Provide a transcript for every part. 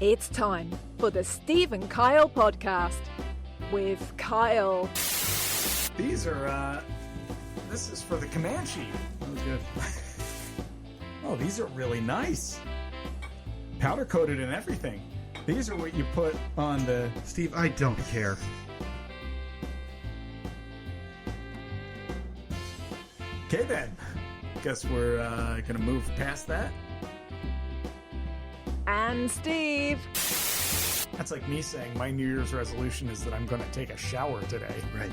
It's time for the Steve and Kyle podcast with Kyle. These are, this is for the Comanche. Sounds good. Oh, these are really nice. Powder coated and everything. These are what you put on the... Steve, I don't care. Okay then. Guess we're going to move past that. And Steve. That's like me saying my New Year's resolution is that I'm going to take a shower today. Right.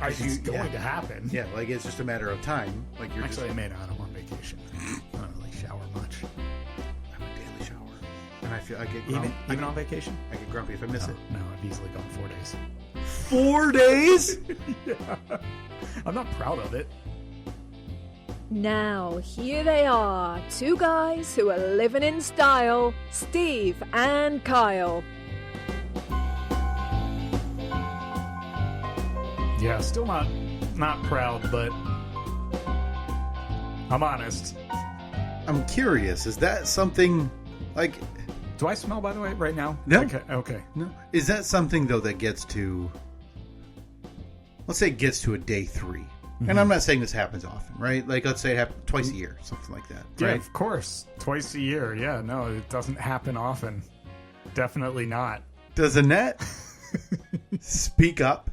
It's going to happen. Yeah, like it's just a matter of time. Like you're Actually, I may not. I'm on vacation. I don't really shower much. I have a daily shower, and I get grumpy. Even on vacation? I get grumpy if I miss it. No, I've easily gone 4 days. 4 days? Yeah. I'm not proud of it. Now, here they are, two guys who are living in style, Steve and Kyle. Yeah, still not proud, but I'm honest. I'm curious. Is that something like... Do I smell, by the way, right now? No. Okay. No. Is that something, though, that gets to... Let's say it gets to a day 3. Mm-hmm. And I'm not saying this happens often, right? Like, let's say it happens twice a year, something like that, Yeah, right? of course. Twice a year. Yeah, no, it doesn't happen often. Definitely not. Does Annette speak up?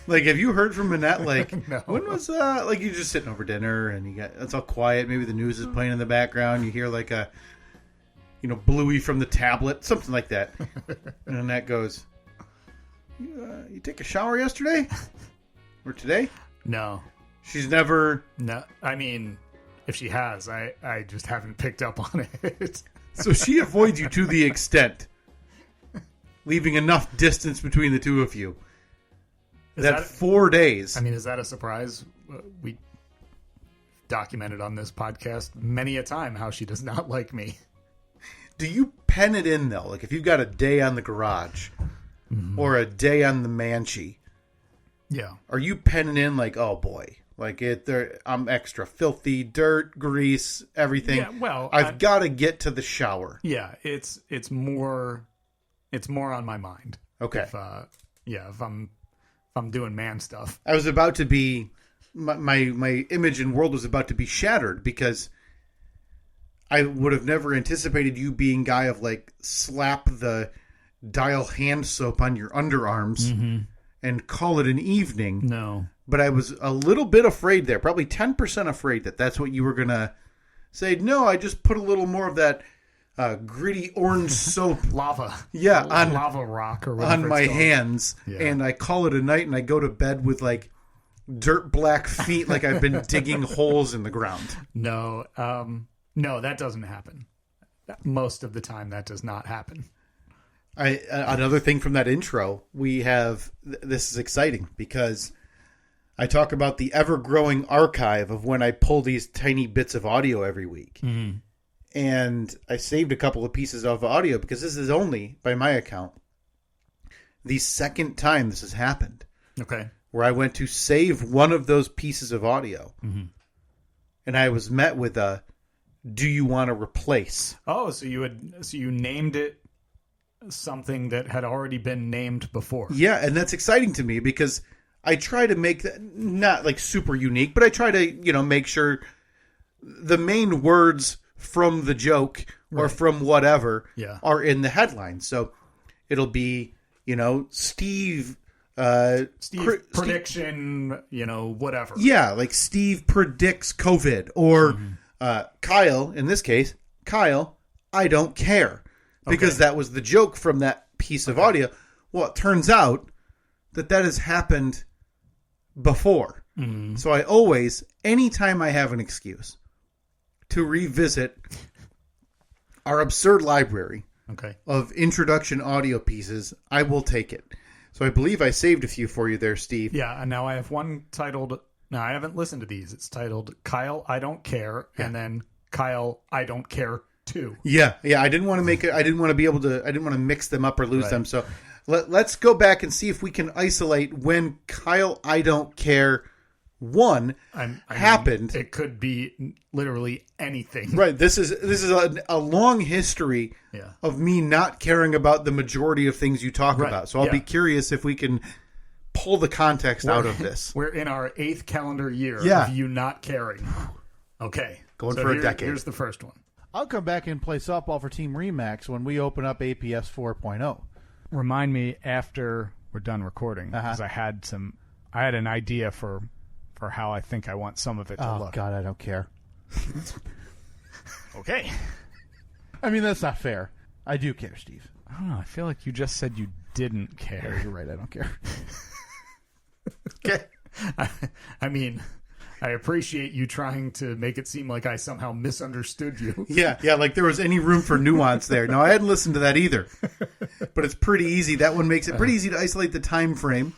Like, have you heard from Annette? Like, No. When was like you're just sitting over dinner and it's all quiet. Maybe the news is playing in the background. You hear like a, Bluey from the tablet, something like that. And Annette goes, "You take a shower yesterday or today?" No. She's never. No. I mean, if she has, I just haven't picked up on it. So she avoids you to the extent, leaving enough distance between the two of you. That 4 days. I mean, is that a surprise? We documented on this podcast many a time how she does not like me. Do you pen it in, though? Like, if you've got a day on the garage or a day on the Manchi, yeah, are you penning in like, oh, boy, like I'm extra filthy, dirt, grease, everything. Yeah, well, I've got to get to the shower. Yeah, it's more on my mind. Okay. If I'm doing man stuff. I was about to be, my image and world was about to be shattered because I would have never anticipated you being guy of like slap the Dial hand soap on your underarms and call it an evening. No. But I was a little bit afraid there, probably 10% afraid that that's what you were going to say. No, I just put a little more of that gritty orange soap. Lava. Yeah. On lava rock or whatever on my it's called. hands. Yeah. And I call it a night and I go to bed with like dirt black feet like I've been digging holes in the ground. No. No, that doesn't happen. Most of the time that does not happen. Another thing from that intro, we have, this is exciting because I talk about the ever-growing archive of when I pull these tiny bits of audio every week. Mm-hmm. And I saved a couple of pieces of audio because this is only, by my account, the second time this has happened. Okay. Where I went to save one of those pieces of audio. Mm-hmm. And I was met with a, do you want to replace? Oh, so you named it something that had already been named before. Yeah, and that's exciting to me because I try to make that not like super unique, but I try to, make sure the main words from the joke or from whatever are in the headline. So it'll be, Steve prediction, whatever. Yeah, like Steve predicts COVID or Kyle, in this case, Kyle, I don't care. Because that was the joke from that piece of audio. Well, it turns out that has happened before. Mm-hmm. So I always, anytime I have an excuse to revisit our absurd library of introduction audio pieces, I will take it. So I believe I saved a few for you there, Steve. Yeah, and now I have one titled, now I haven't listened to these. It's titled, Kyle, I Don't Care, and then Kyle, I Don't Care Too. Yeah. I didn't want to make it. I didn't want to mix them up or lose them. So let's go back and see if we can isolate when Kyle I Don't Care one happened. It could be literally anything. Right. This is a long history of me not caring about the majority of things you talk about. So I'll be curious if we can pull the context out of this. We're in our 8th calendar year of you not caring. Okay. Going for a decade. Here's the first one. I'll come back and play softball for Team Remax when we open up APS 4.0. Remind me after we're done recording, because I had an idea for how I think I want some of it to look. Oh, God, I don't care. Okay. I mean, that's not fair. I do care, Steve. I don't know. I feel like you just said you didn't care. Yeah, you're right. I don't care. Okay. I mean, I appreciate you trying to make it seem like I somehow misunderstood you. Yeah, like there was any room for nuance there. No, I hadn't listened to that either. But it's pretty easy. That one makes it pretty easy to isolate the time frame.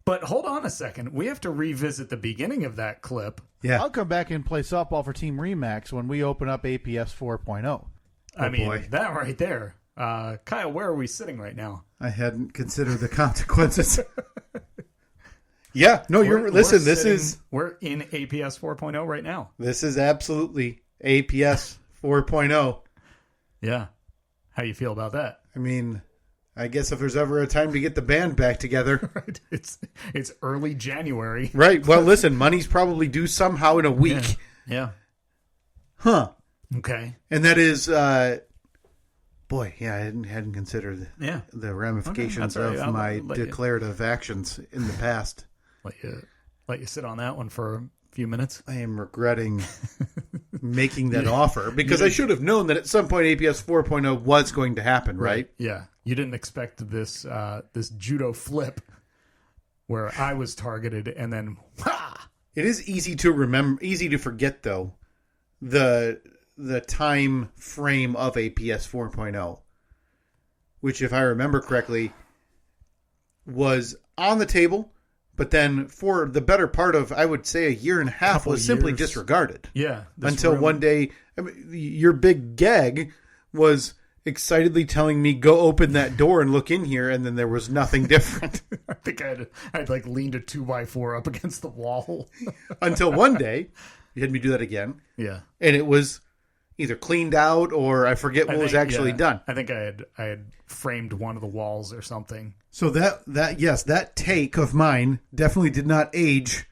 But hold on a second. We have to revisit the beginning of that clip. Yeah. I'll come back and play softball for Team Remax when we open up APS 4.0. I mean, that right there. Kyle, where are we sitting right now? I hadn't considered the consequences. Yeah, no, we're in APS 4.0 right now. This is absolutely APS 4.0. Yeah. How you feel about that? I mean, I guess if there's ever a time to get the band back together. Right. It's early January. Right. Well, listen, money's probably due somehow in a week. Yeah. Huh. Okay. And that is, boy, yeah, I hadn't considered the ramifications of my declarative actions in the past. Let you sit on that one for a few minutes. I am regretting making that offer because I should have known that at some point APS 4.0 was going to happen, right? Yeah. You didn't expect this judo flip where I was targeted and then It is easy to remember, easy to forget though, the time frame of APS 4.0, which if I remember correctly was on the table. But then for the better part of, I would say, a year and a half was simply disregarded. Yeah. Until one day, your big gag was excitedly telling me, go open that door and look in here. And then there was nothing different. I think I'd like leaned a 2x4 up against the wall. Until one day, you had me do that again. Yeah. And it was either cleaned out or I forget what was actually done. I think I had framed one of the walls or something. So that take of mine definitely did not age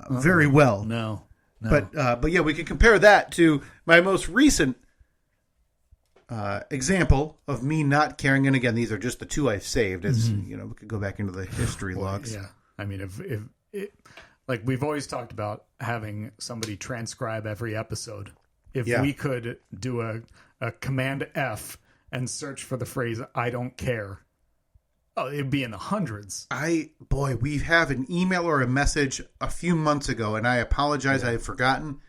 very well. No. But yeah, we could compare that to my most recent example of me not caring. And again, these are just the two I've saved. As we could go back into the history logs. Yeah, I mean, if like we've always talked about having somebody transcribe every episode. If we could do a Command F and search for the phrase "I don't care." Oh, it'd be in the hundreds. We have an email or a message a few months ago, and I apologize, I have forgotten,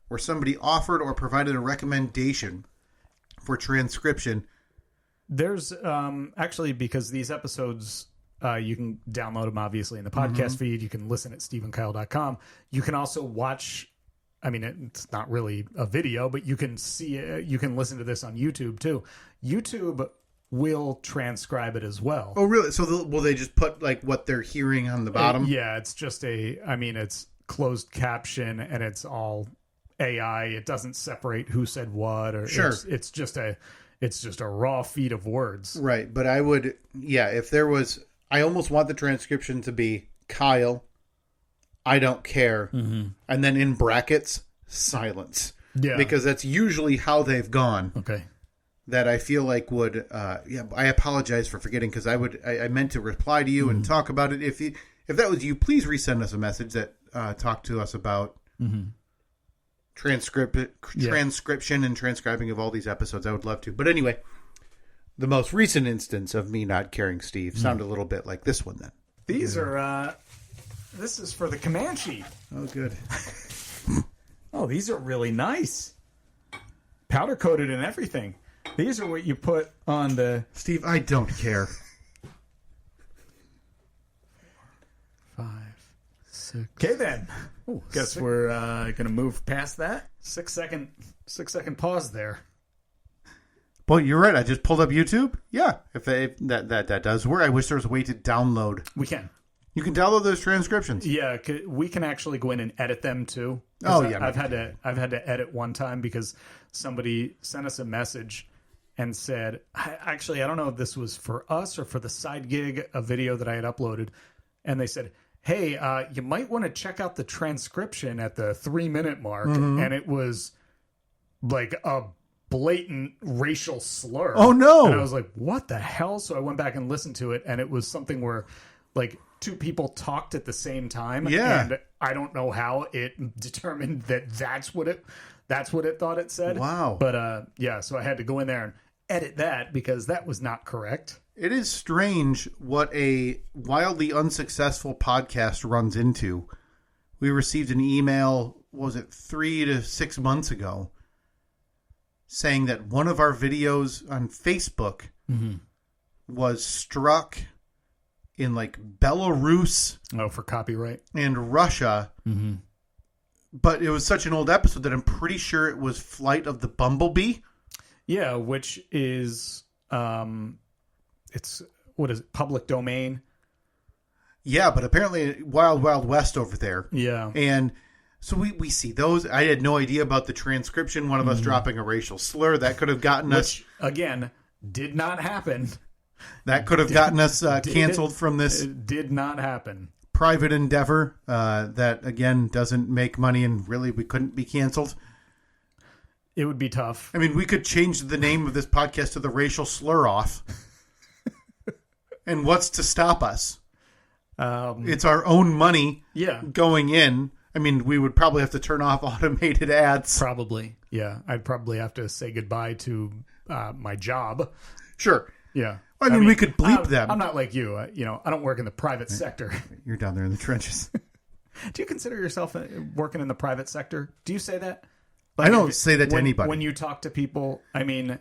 where somebody offered or provided a recommendation for transcription. There's actually, because these episodes, you can download them obviously in the podcast feed. You can listen at steveandkyle.com. You can also watch. I mean, it's not really a video, but you can see it. You can listen to this on YouTube too. YouTube will transcribe it as well. Oh, really? So will they just put like what they're hearing on the bottom? Yeah, it's just it's closed caption and it's all AI. It doesn't separate who said what, or sure. It's just a raw feed of words. Right, but I would, if there was, I almost want the transcription to be Kyle, I don't care, and then in brackets, silence. Yeah, because that's usually how they've gone. Okay. That I feel like would, I apologize for forgetting because I meant to reply to you and talk about it. If that was you, please resend us a message that talk to us about transcription and transcribing of all these episodes. I would love to. But anyway, the most recent instance of me not caring, Steve, sounded a little bit like this one then. These are, this is for the Comanche. Oh, good. Oh, these are really nice. Powder coated and everything. These are what you put on the... Steve, I don't care. 5, 6. Okay, then. Ooh, guess we're going to move past that. 6 second pause there. Well, you're right. I just pulled up YouTube. Yeah, if that does work. I wish there was a way to download. We can. You can download those transcriptions. Yeah, we can actually go in and edit them too. Oh yeah, I've had to edit one time because somebody sent us a message and said, actually, I don't know if this was for us or for the side gig, a video that I had uploaded, and they said, hey, you might want to check out the transcription at the 3-minute mark, and it was like a blatant racial slur. Oh no! And I was like, what the hell? So I went back and listened to it, and it was something where like two people talked at the same time. Yeah. And I don't know how it determined that that's what it thought it said. Wow. But yeah, so I had to go in there and edit that because that was not correct. It is strange what a wildly unsuccessful podcast runs into. We received an email, was it 3 to 6 months ago, saying that one of our videos on Facebook was struck in like Belarus for copyright and Russia. But it was such an old episode that I'm pretty sure it was Flight of the Bumblebee. Yeah, which is it's what is it, public domain? Yeah, but apparently Wild Wild West over there. Yeah. And so we see those. I had no idea about the transcription. One of us dropping a racial slur. That could have gotten us... Again, did not happen. That could have gotten us canceled from this... It did not happen. Private endeavor that, again, doesn't make money, and really we couldn't be canceled. It would be tough. I mean, we could change the name of this podcast to the Racial Slur Off. And what's to stop us? It's our own money going in. I mean, we would probably have to turn off automated ads. Probably. Yeah. I'd probably have to say goodbye to my job. Sure. Yeah. I mean, we could bleep them. I'm not like you. I don't work in the private sector. You're down there in the trenches. Do you consider yourself working in the private sector? Do you say that? I don't say that to anybody. When you talk to people, I mean,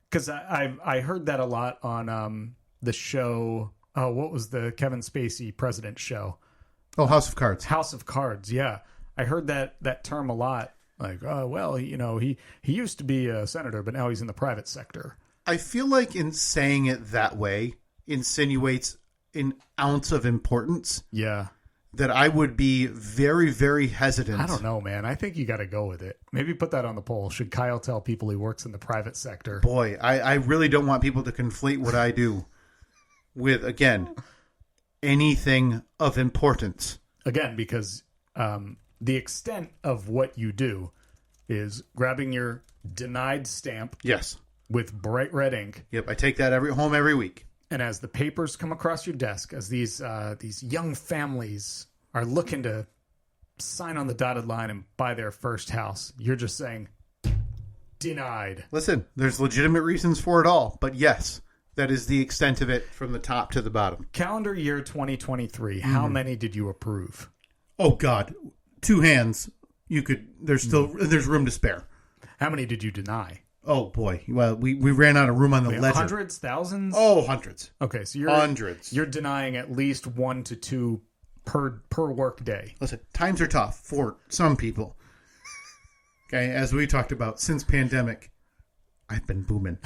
because I heard that a lot on the show. Oh, what was the Kevin Spacey president show? Oh, House of Cards. House of Cards, yeah. I heard that term a lot. Like, oh, well, he used to be a senator, but now he's in the private sector. I feel like in saying it that way insinuates an ounce of importance. Yeah. That I would be very, very hesitant. I don't know, man. I think you got to go with it. Maybe put that on the poll. Should Kyle tell people he works in the private sector? Boy, I really don't want people to conflate what I do with, again, anything of importance. Again, because the extent of what you do is grabbing your denied stamp. Yes. With bright red ink. Yep, I take that home every week. And as the papers come across your desk, as these young families are looking to sign on the dotted line and buy their first house, you're just saying, denied. Listen, there's legitimate reasons for it all, but yes, that is the extent of it from the top to the bottom. Calendar year 2023, how many did you approve? Oh, God. 2 hands. There's room to spare. How many did you deny? Oh, boy. Well, we ran out of room on the ledger. Hundreds? Thousands? Oh, hundreds. Okay, so you're... Hundreds. You're denying at least 1 to 2 per work day. Listen, times are tough for some people. Okay, as we talked about, since pandemic, I've been booming.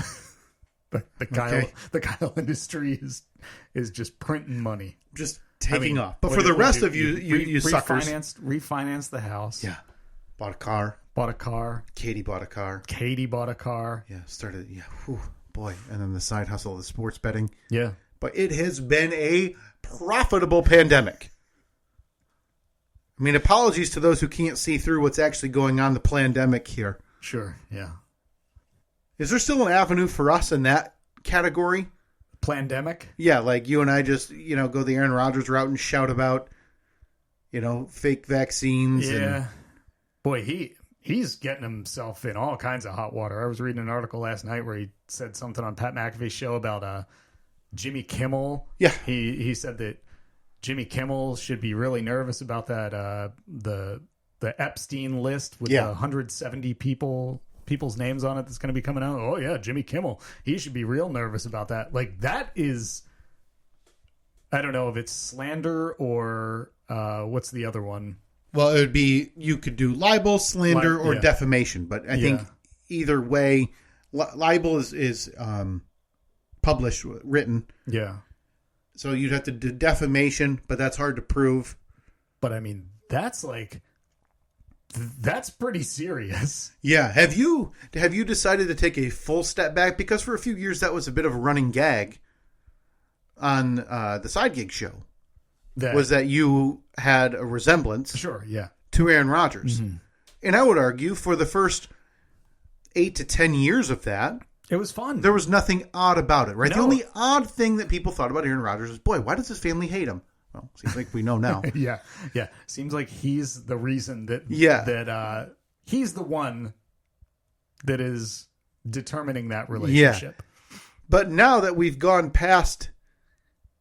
The Kyle industry is just printing money. Just taking off. But for the rest of you suckers... Refinanced the house. Yeah. Bought a car. Katie bought a car. Yeah, started. Yeah, whew, boy. And then the side hustle of the sports betting. Yeah. But it has been a profitable pandemic. I mean, apologies to those who can't see through what's actually going on in the pandemic here. Sure, yeah. Is there still an avenue for us in that category? Plandemic? Yeah, like you and I just, go the Aaron Rodgers route and shout about, fake vaccines. Yeah. And... Boy, he's getting himself in all kinds of hot water. I was reading an article last night where he said something on Pat McAfee's show about Jimmy Kimmel. Yeah. He said that Jimmy Kimmel should be really nervous about that the Epstein list with 170 people's names on it that's going to be coming out. Oh, yeah, Jimmy Kimmel. He should be real nervous about that. Like, that is... I don't know if it's slander or what's the other one? Well, it would be, you could do libel, slander, or defamation. But I think either way, libel is published, written. Yeah. So you'd have to do defamation, but that's hard to prove. But I mean, that's pretty serious. Yeah. Have you decided to take a full step back? Because for a few years that was a bit of a running gag on the Side Gig show. That you had a resemblance Sure, yeah. to Aaron Rodgers. Mm-hmm. And I would argue for the first 8 to 10 years of that, It was fun. there was nothing odd about it, right? No. The only odd thing that people thought about Aaron Rodgers is, boy, why does his family hate him? Well, seems like we know now. Yeah. Seems like he's the reason that he's the one that is determining that relationship. But now that we've gone past,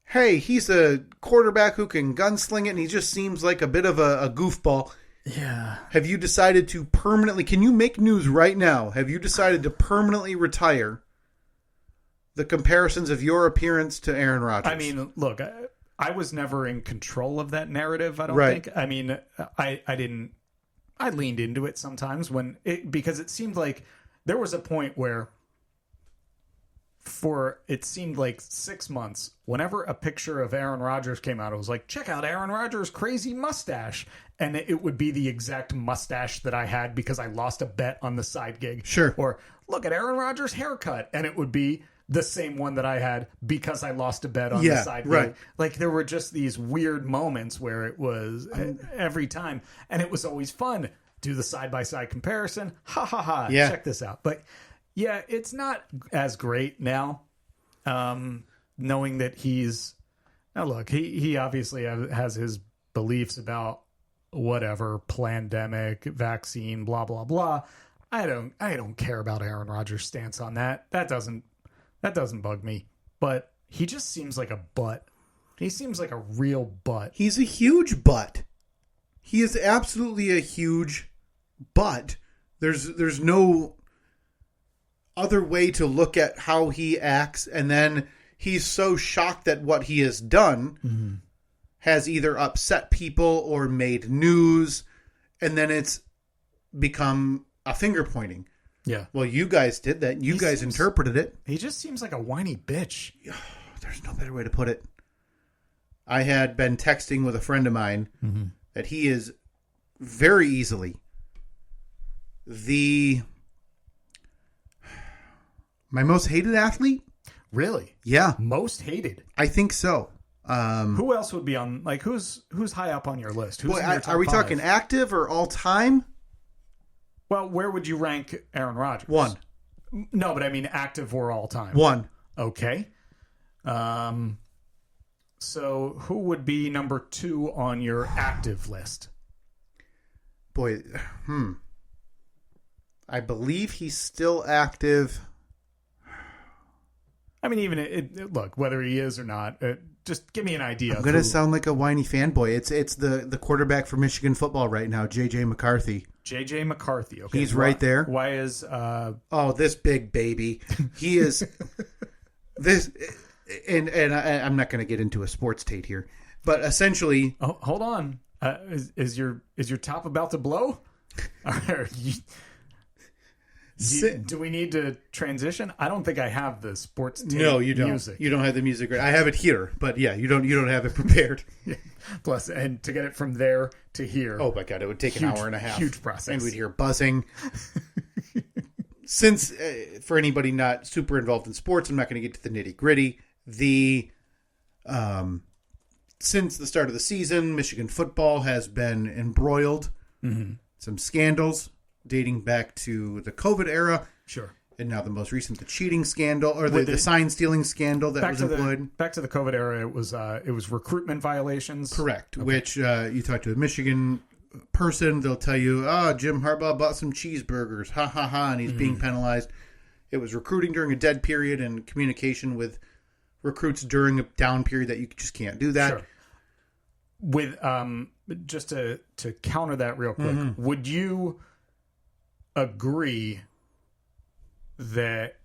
hey, he's a quarterback who can gunsling it, and he just seems like a bit of a goofball. Yeah. Have you decided to permanently, can you make news right now? Have you decided to permanently retire the comparisons of your appearance to Aaron Rodgers? I mean, look, I was never in control of that narrative, I don't Right. think. I mean, I leaned into it sometimes because it seemed like there was a point where it seemed like 6 months, whenever a picture of Aaron Rodgers came out, it was like, check out Aaron Rodgers' crazy mustache. And it would be the exact mustache that I had because I lost a bet on the Side Gig. Sure. Or look at Aaron Rodgers' haircut. And it would be the same one that I had because I lost a bet on the Side Gig. Right. Like there were just these weird moments where it was every time. And it was always fun. Do the side-by-side comparison. Ha, ha, ha. Yeah. Check this out. But yeah, it's not as great now, knowing that he's... Now, look, he obviously has his beliefs about whatever, pandemic, vaccine, blah, blah, blah. I don't care about Aaron Rodgers' stance on that. That doesn't bug me. But he just seems like a butt. He seems like a real butt. He's a huge butt. He is absolutely a huge butt. There's no other way to look at how he acts, and then he's so shocked that what he has done has either upset people or made news, and then it's become a finger pointing. Yeah. Well, you guys did that. You guys interpreted it. He just seems like a whiny bitch. There's no better way to put it. I had been texting with a friend of mine that he is very easily my most hated athlete. Really? Yeah, Most hated. I think so. Who else would be on? Like, who's high up on your list? Who's Boy, in your top are we five? talking active or all time? Well, where would you rank Aaron Rodgers? 1. No, but I mean active or all time. 1. Okay. So who would be number 2 on your active list? Boy, I believe he's still active. I mean, even look, whether he is or not, just give me an idea. I'm going to sound like a whiny fanboy. It's the quarterback for Michigan football right now, J.J. McCarthy. J.J. McCarthy. Okay. He's right there. Why is... this big baby. He is... this... And I'm not going to get into a sports take here, but essentially... Oh, hold on. Is your top about to blow? Do we need to transition? I don't think I have the sports tape. No, you don't. Music. You don't have the music. I have it here, but yeah, you don't have it prepared. Plus, and to get it from there to here. Oh my god, it would take an hour and a half. Huge process. And we'd hear buzzing. Since for anybody not super involved in sports, I'm not going to get to the nitty gritty. Since the start of the season, Michigan football has been embroiled. Some scandals dating back to the COVID era. Sure. And now the most recent, the cheating scandal, or the sign stealing scandal that was employed. Back to the COVID era, it was recruitment violations. Correct. Okay. Which you talk to a Michigan person, they'll tell you, Jim Harbaugh bought some cheeseburgers, ha ha ha, and he's being penalized. It was recruiting during a dead period and communication with recruits during a down period that you just can't do that. Sure. With just to counter that real quick, would you agree that,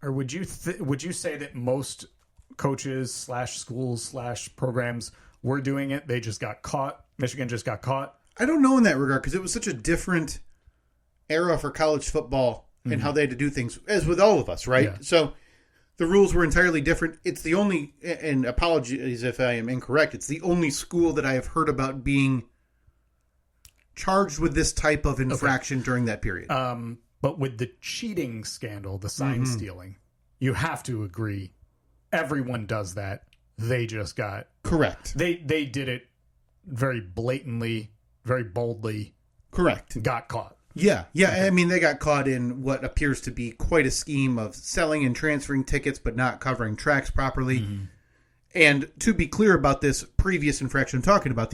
or would you say that most coaches / schools / programs were doing it? They just got caught. Michigan just got caught. I don't know in that regard because it was such a different era for college football and how they had to do things, as with all of us, right? Yeah. So The rules were entirely different. It's the only, and apologies if I am incorrect, it's the only school that I have heard about being charged with this type of infraction during that period. But with the cheating scandal, the sign stealing, you have to agree. Everyone does that. They just got... Correct. They did it very blatantly, very boldly. Correct. Got caught. Yeah. I mean, they got caught in what appears to be quite a scheme of selling and transferring tickets, but not covering tracks properly. Mm-hmm. And to be clear about this previous infraction I'm talking about,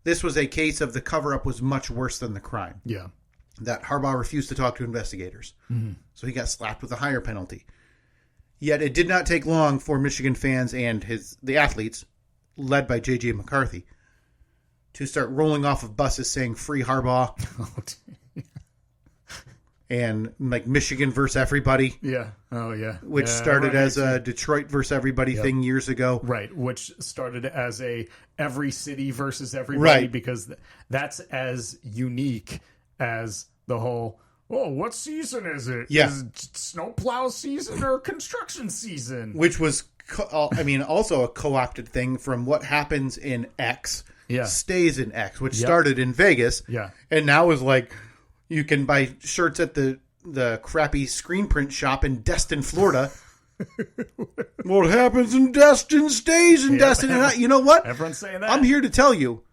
this was a case of the cover-up was much worse than the crime. Yeah. That Harbaugh refused to talk to investigators. Mm-hmm. So he got slapped with a higher penalty. Yet it did not take long for Michigan fans and the athletes, led by J.J. McCarthy, to start rolling off of buses saying "Free Harbaugh," and like Michigan versus everybody. Yeah. Oh yeah. Which started as a Detroit versus everybody thing years ago. Right. Which started as a every city versus everybody because that's as unique as the whole. Oh, what season is it? Yeah. Is it snowplow season or construction season? Which was, also a co-opted thing from what happens in X stays in X, which started in Vegas. Yeah. And now is like, you can buy shirts at the crappy screen print shop in Destin, Florida. What happens in Destin stays in Destin. And you know what? Everyone's saying that. I'm here to tell you,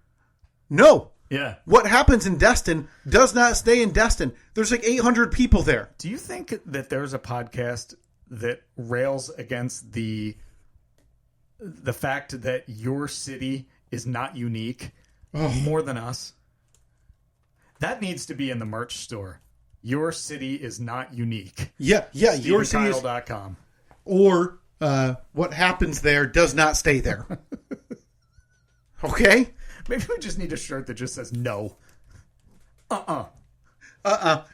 no. Yeah. What happens in Destin does not stay in Destin. There's like 800 people there. Do you think that there's a podcast that rails against the fact that your city is not unique more than us? That needs to be in the merch store. Your city is not unique. Yeah. Your city is... StevenKyle.com. Or what happens there does not stay there. Okay? Maybe we just need a shirt that just says no. And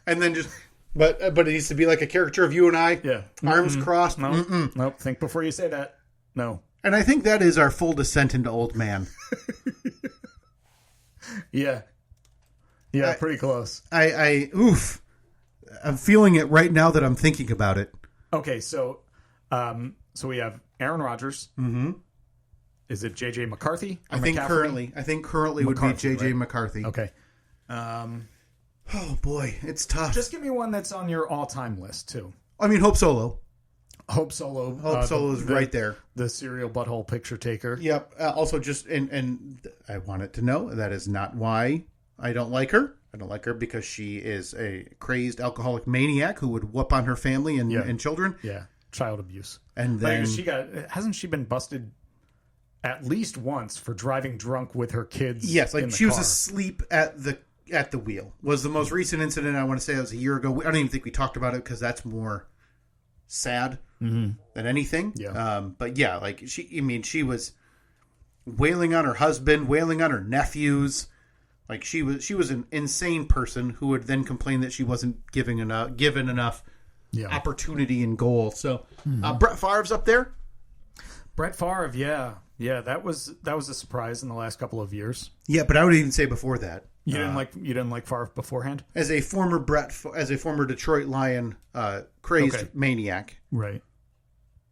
then just... But it needs to be like a caricature of you and I. Yeah. Arms crossed. No. Nope. Think before you say that. No. And I think that is our full descent into old man. Yeah. Yeah, pretty close. Oof. I'm feeling it right now that I'm thinking about it. Okay, so we have Aaron Rodgers. Mm-hmm. Is it J.J. McCarthy? I think currently would be J.J. Right? McCarthy. Okay. Oh boy, it's tough. Just give me one that's on your all-time list too. I mean, Hope Solo. Hope Solo. Hope Solo is right there. The serial butthole picture taker. Yep. Also, just and I want it to know that is not why I don't like her. I don't like her because she is a crazed alcoholic maniac who would whoop on her family and children. Yeah, child abuse. And then hasn't she been busted at least once for driving drunk with her kids? Yes, like she was car. asleep at the wheel. Was the most recent incident. I want to say it was a year ago. I don't even think we talked about it because that's more sad than anything. Yeah. But yeah, like she was wailing on her husband, wailing on her nephews. Like she was an insane person who would then complain that she wasn't given enough opportunity and goal. So Brett Favre's up there. Brett Favre, yeah, that was a surprise in the last couple of years. Yeah, but I would even say before that. You didn't like Favre beforehand? As a former Detroit Lion crazed maniac. Right.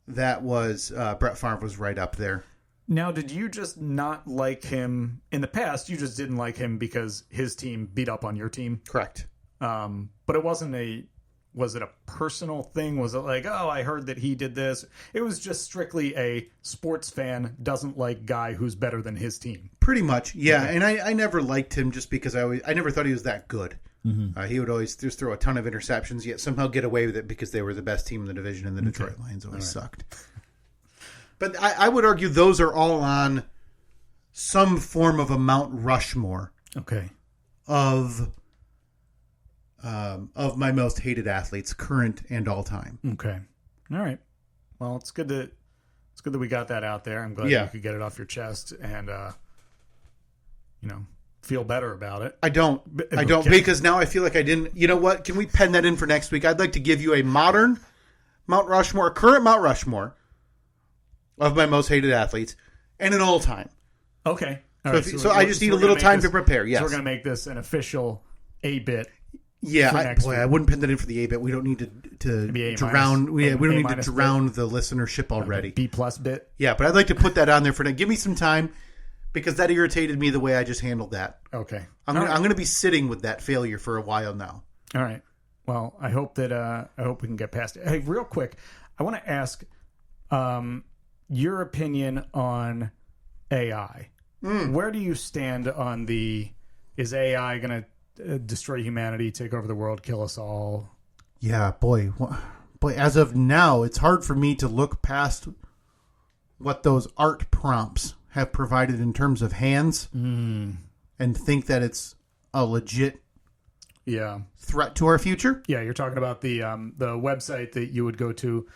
That was Brett Favre was right up there. Now, did you just not like him in the past? You just didn't like him because his team beat up on your team? Correct. But it wasn't was it a personal thing? Was it like, oh, I heard that he did this? It was just strictly a sports fan doesn't like guy who's better than his team. Pretty much, yeah. Okay. And I never liked him just because I never thought he was that good. Mm-hmm. He would always just throw a ton of interceptions, yet somehow get away with it because they were the best team in the division, and the Detroit Lions always sucked. But I would argue those are all on some form of a Mount Rushmore. Okay. Of my most hated athletes, current and all time. Okay. All right. Well, it's good that we got that out there. I'm glad you could get it off your chest and feel better about it. I don't because now I feel like I didn't. You know what? Can we pen that in for next week? I'd like to give you a modern Mount Rushmore, current Mount Rushmore of my most hated athletes, and an all time. Okay. All right. So I just need a little time to prepare. Yes. So we're going to make this an official A-bit. Yeah, next week. I wouldn't pin that in for the A-bit. We don't need to Maybe A drown. minus. We don't need minus to drown the listenership already. B+ bit. Yeah, but I'd like to put that on there for now. Give me some time because that irritated me the way I just handled that. Okay. I'm going to be sitting with that failure for a while now. All right. Well, I hope we can get past it. Hey, real quick, I want to ask your opinion on AI. Where do you stand on is AI going to destroy humanity, take over the world, kill us all? Yeah, boy, as of now, it's hard for me to look past what those art prompts have provided in terms of hands and think that it's a legit threat to our future. Yeah, you're talking about the website that you would go to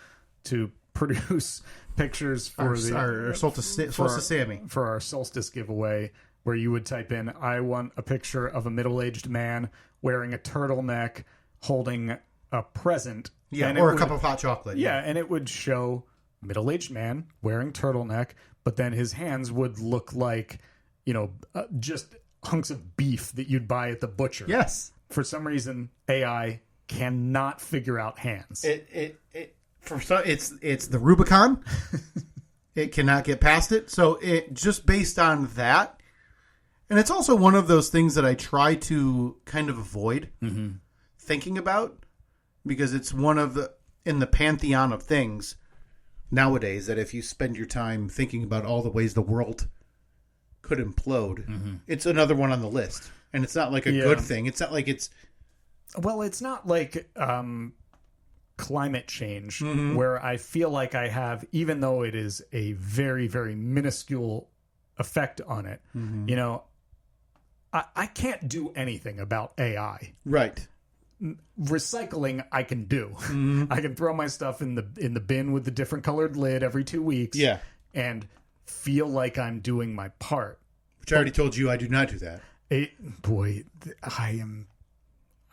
produce pictures for our Solstice Sammy. For our solstice giveaway, where you would type in, I want a picture of a middle-aged man wearing a turtleneck holding a present. Yeah, or a cup of hot chocolate. Yeah, and it would show middle-aged man wearing turtleneck, but then his hands would look like, just hunks of beef that you'd buy at the butcher. Yes. For some reason, AI cannot figure out hands. It's the Rubicon. It cannot get past it. So it just based on that, and it's also one of those things that I try to kind of avoid thinking about, because it's one of in the pantheon of things nowadays that if you spend your time thinking about all the ways the world could implode, it's another one on the list. And it's not like a good thing. It's not like it's... Well, it's not like climate change, where I feel like I have, even though it is a very, very minuscule effect on it, I can't do anything about AI. Right. Recycling, I can do. I can throw my stuff in the bin with the different colored lid every 2 weeks. Yeah. And feel like I'm doing my part. Which I already told you I do not do that.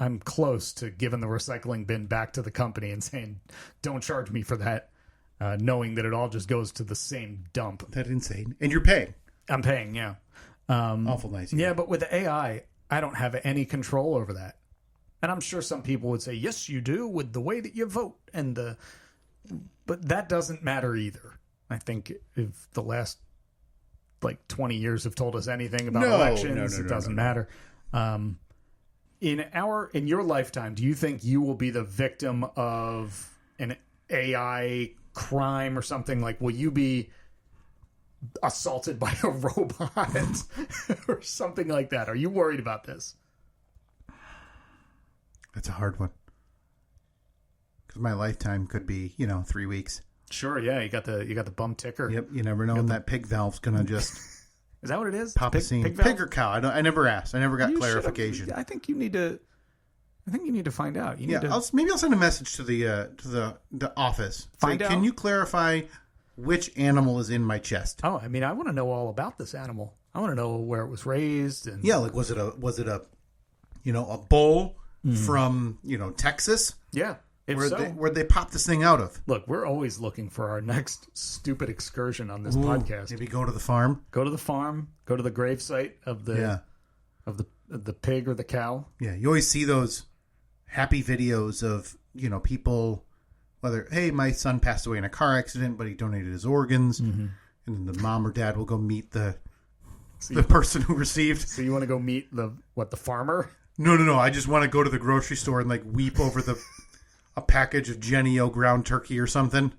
I'm close to giving the recycling bin back to the company and saying, don't charge me for that, knowing that it all just goes to the same dump. That's insane. And you're paying. I'm paying, yeah. Awful nice. Yeah, but with the AI, I don't have any control over that. And I'm sure some people would say, yes, you do, with the way that you vote. But that doesn't matter either. I think if the last 20 years have told us anything about elections, it doesn't matter. In your lifetime, do you think you will be the victim of an AI crime or something? Like, will you be assaulted by a robot or something like that? Are you worried about this? That's a hard one. Because my lifetime could be, 3 weeks. Sure, yeah. You got the bum ticker. Yep, you never know when that pig valve's gonna just is that what it is? Pop a scene. Pig or cow? I never asked. I never got clarification. I think you need to find out. Maybe I'll send a message to the office. Find out. Can you clarify which animal is in my chest? Oh, I mean, I want to know all about this animal. I want to know where it was raised and was it a bull from Texas? Yeah. Where'd they pop this thing out of? Look, we're always looking for our next stupid excursion on this podcast. Maybe go to the farm. Go to the farm. Go to the gravesite of the pig or the cow. Yeah, you always see those happy videos of people, whether my son passed away in a car accident, but he donated his organs, and then the mom or dad will go meet the person who received. So you want to go meet the farmer? No. I just want to go to the grocery store and weep over a package of Jenny-O ground turkey or something.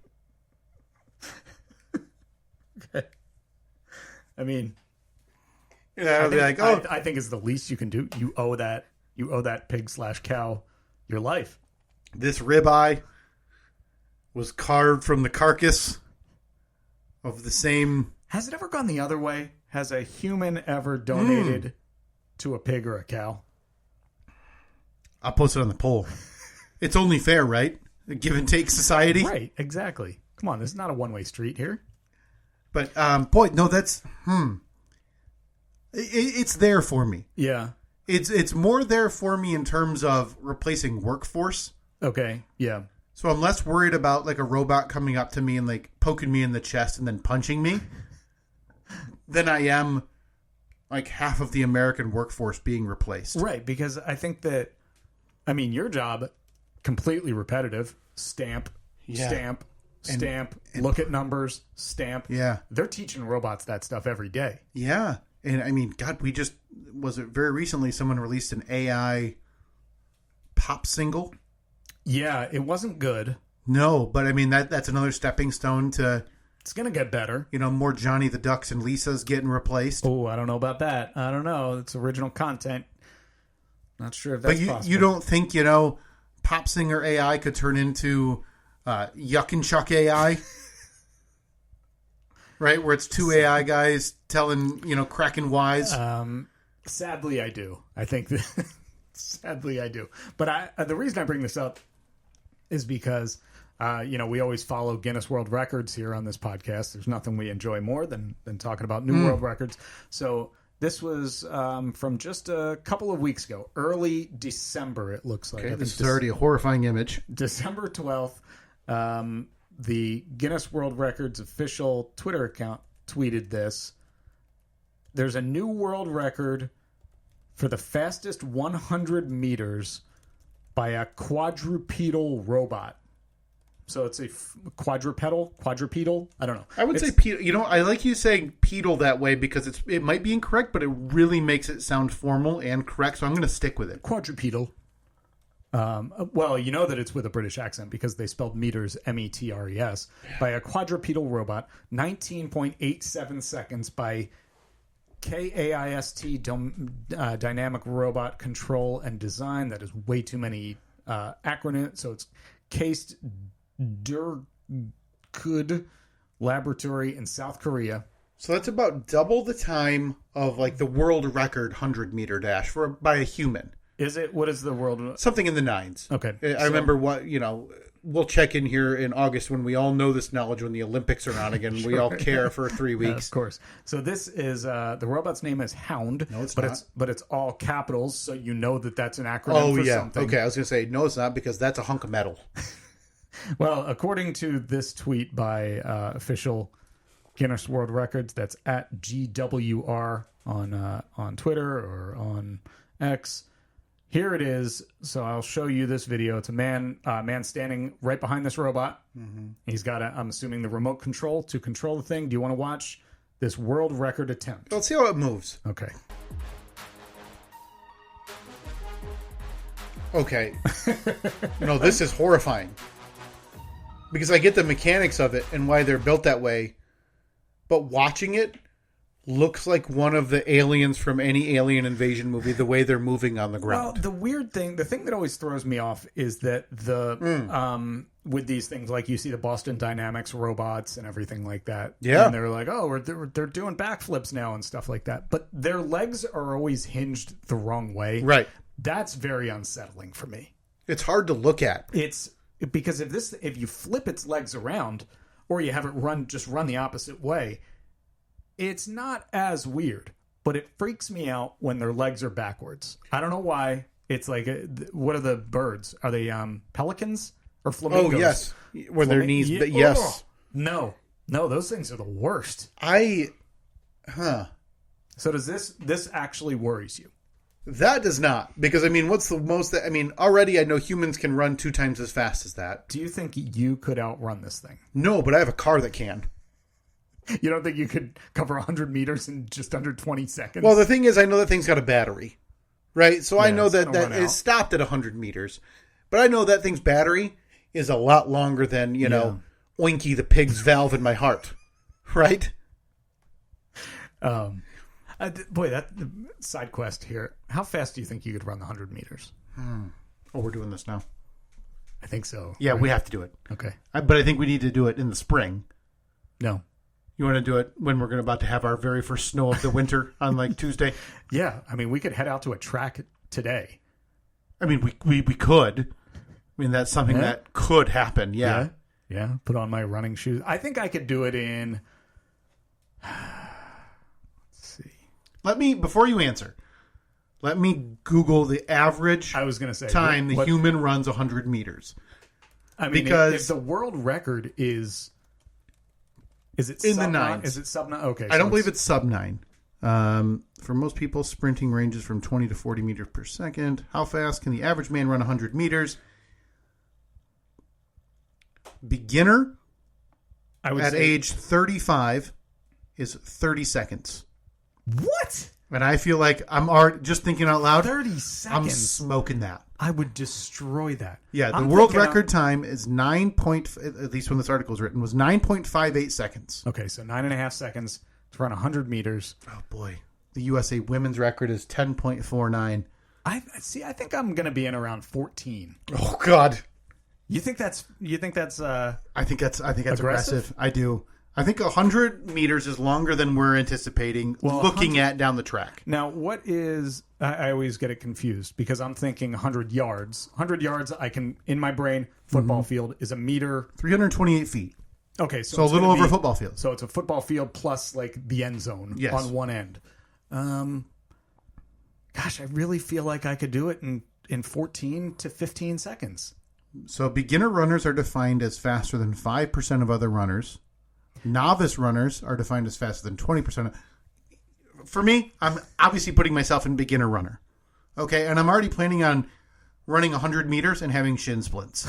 Okay. I mean, I think it's the least you can do. You owe that pig/cow your life. This ribeye was carved from the carcass of the same. Has it ever gone the other way? Has a human ever donated to a pig or a cow? I'll post it on the poll. It's only fair, right? A give and take society. Right, exactly. Come on, this is not a one-way street here. But, that's... It's there for me. Yeah. It's more there for me in terms of replacing workforce. Okay, yeah. So I'm less worried about, a robot coming up to me and, poking me in the chest and then punching me than I am, half of the American workforce being replaced. Right, because I think that I mean, your job, completely repetitive. Stamp, stamp, stamp, look at numbers, stamp. Yeah. They're teaching robots that stuff every day. Yeah. And I mean, God, was it very recently someone released an AI pop single? Yeah, it wasn't good. No, but I mean, that's another stepping stone to... It's going to get better. More Johnny the Ducks and Lisa's getting replaced. Oh, I don't know about that. I don't know. It's original content. Not sure if that's possible. But you don't think, pop singer AI could turn into Yuck and Chuck AI? Right? Where it's two AI guys telling, cracking wise. Sadly, I do. I think that... Sadly, I do. But the reason I bring this up is because... we always follow Guinness World Records here on this podcast. There's nothing we enjoy more than talking about new world records. So this was from just a couple of weeks ago, early December, it looks like. Okay, this is already a horrifying image. December 12th, the Guinness World Records official Twitter account tweeted this. There's a new world record for the fastest 100 meters by a quadrupedal robot. So it's a quadrupedal. I don't know. I would say pedal. I like you saying pedal that way because it might be incorrect, but it really makes it sound formal and correct. So I'm going to stick with it. Quadrupedal. Well, you know that it's with a British accent because they spelled meters METRES by a quadrupedal robot. 19.87 seconds by KAIST Dynamic Robot Control and Design. That is way too many acronyms. So it's Cased Durkud Laboratory in South Korea. So that's about double the time of the world record 100-meter dash by a human. Is it? What is the world? Something in the 9s. Okay. I remember we'll check in here in August when we all know this knowledge when the Olympics are on again. Sure. We all care for 3 weeks. Of course. So this is the robot's name is Hound. No, it's but not. But it's all capitals, so you know that's an acronym for something. Okay, I was going to say no, it's not because that's a hunk of metal. Well, according to this tweet by official Guinness World Records, that's at GWR on Twitter or on X. Here it is. So I'll show you this video. It's a man standing right behind this robot. Mm-hmm. He's got, I'm assuming, the remote control to control the thing. Do you want to watch this world record attempt? Let's see how it moves. Okay. Okay. This is horrifying. Because I get the mechanics of it and why they're built that way. But watching it looks like one of the aliens from any alien invasion movie, the way they're moving on the ground. Well, the thing that always throws me off is that with these things, like you see the Boston Dynamics robots and everything like that. Yeah. And they're like, they're doing backflips now and stuff like that. But their legs are always hinged the wrong way. Right. That's very unsettling for me. It's hard to look at. It's because if you flip its legs around or you have it run the opposite way, it's not as weird, but it freaks me out when their legs are backwards. I don't know why. It's like, what are the birds? Are they pelicans or flamingos? Oh, yes. Where their knees, yes. No, those things are the worst. So does this actually worries you? That does not. Because, what's the most... already I know humans can run 2 times as fast as that. Do you think you could outrun this thing? No, but I have a car that can. You don't think you could cover 100 meters in just under 20 seconds? Well, the thing is, I know that thing's got a battery, right? So I know that it stopped at 100 meters. But I know that thing's battery is a lot longer than, Oinky the pig's valve in my heart, right? That side quest here. How fast do you think you could run the 100 meters? Oh, we're doing this now. I think so. Yeah, right? We have to do it. Okay. But I think we need to do it in the spring. No. You want to do it when we're about to have our very first snow of the winter on Tuesday? Yeah. We could head out to a track today. We could. That's something that could happen. Yeah. Yeah. Put on my running shoes. I think I could do it in... Before you answer, let me Google the average I was going to say time the human runs 100 meters. Because if the world record is it in sub the 9? 9s? Is it sub 9? Okay. I don't believe it's sub 9. For most people, sprinting ranges from 20 to 40 meters per second. How fast can the average man run 100 meters? Beginner at age 35 is 30 seconds. What? And I feel like I'm already, just thinking out loud, 30 seconds. I'm smoking that. I would destroy that. Yeah, the world record time is at least when this article was written, was 9.58 seconds. Okay, so 9.5 seconds to run 100 meters. Oh, boy. The USA women's record is 10.49. I think I'm going to be in around 14. Oh, God. You think that's I think that's aggressive. I do. I think 100 meters is longer than we're anticipating looking at down the track. Now, what is... I always get it confused because I'm thinking 100 yards. 100 yards, I can... In my brain, football field is a meter... 328 feet. Okay, so a little over a football field. So it's a football field plus, like, the end zone on one end. Gosh, I really feel like I could do it in 14 to 15 seconds. So beginner runners are defined as faster than 5% of other runners. Novice runners are defined as faster than 20%. For me, I'm obviously putting myself in beginner runner. Okay, and I'm already planning on running 100 meters and having shin splints.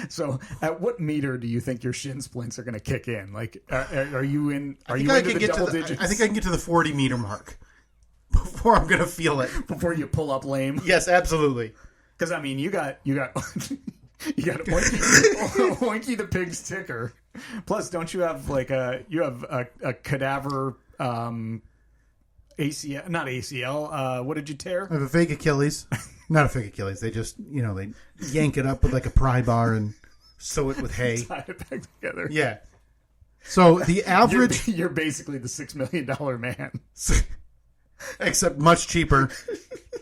So, at what meter do you think your shin splints are going to kick in? Like, are you in? Are you into the double digits? I think I can get to the 40 meter mark before I'm going to feel it. Before you pull up lame. Yes, absolutely. Because I mean, you got Oinky the pig's ticker. Plus, don't you have like a cadaver ACL? Not ACL. What did you tear? I have a fake Achilles. Not a fake Achilles. They just they yank it up with like a pry bar and sew it with hay. Tie it back together. Yeah. So the average, you're basically the $6 million man, except much cheaper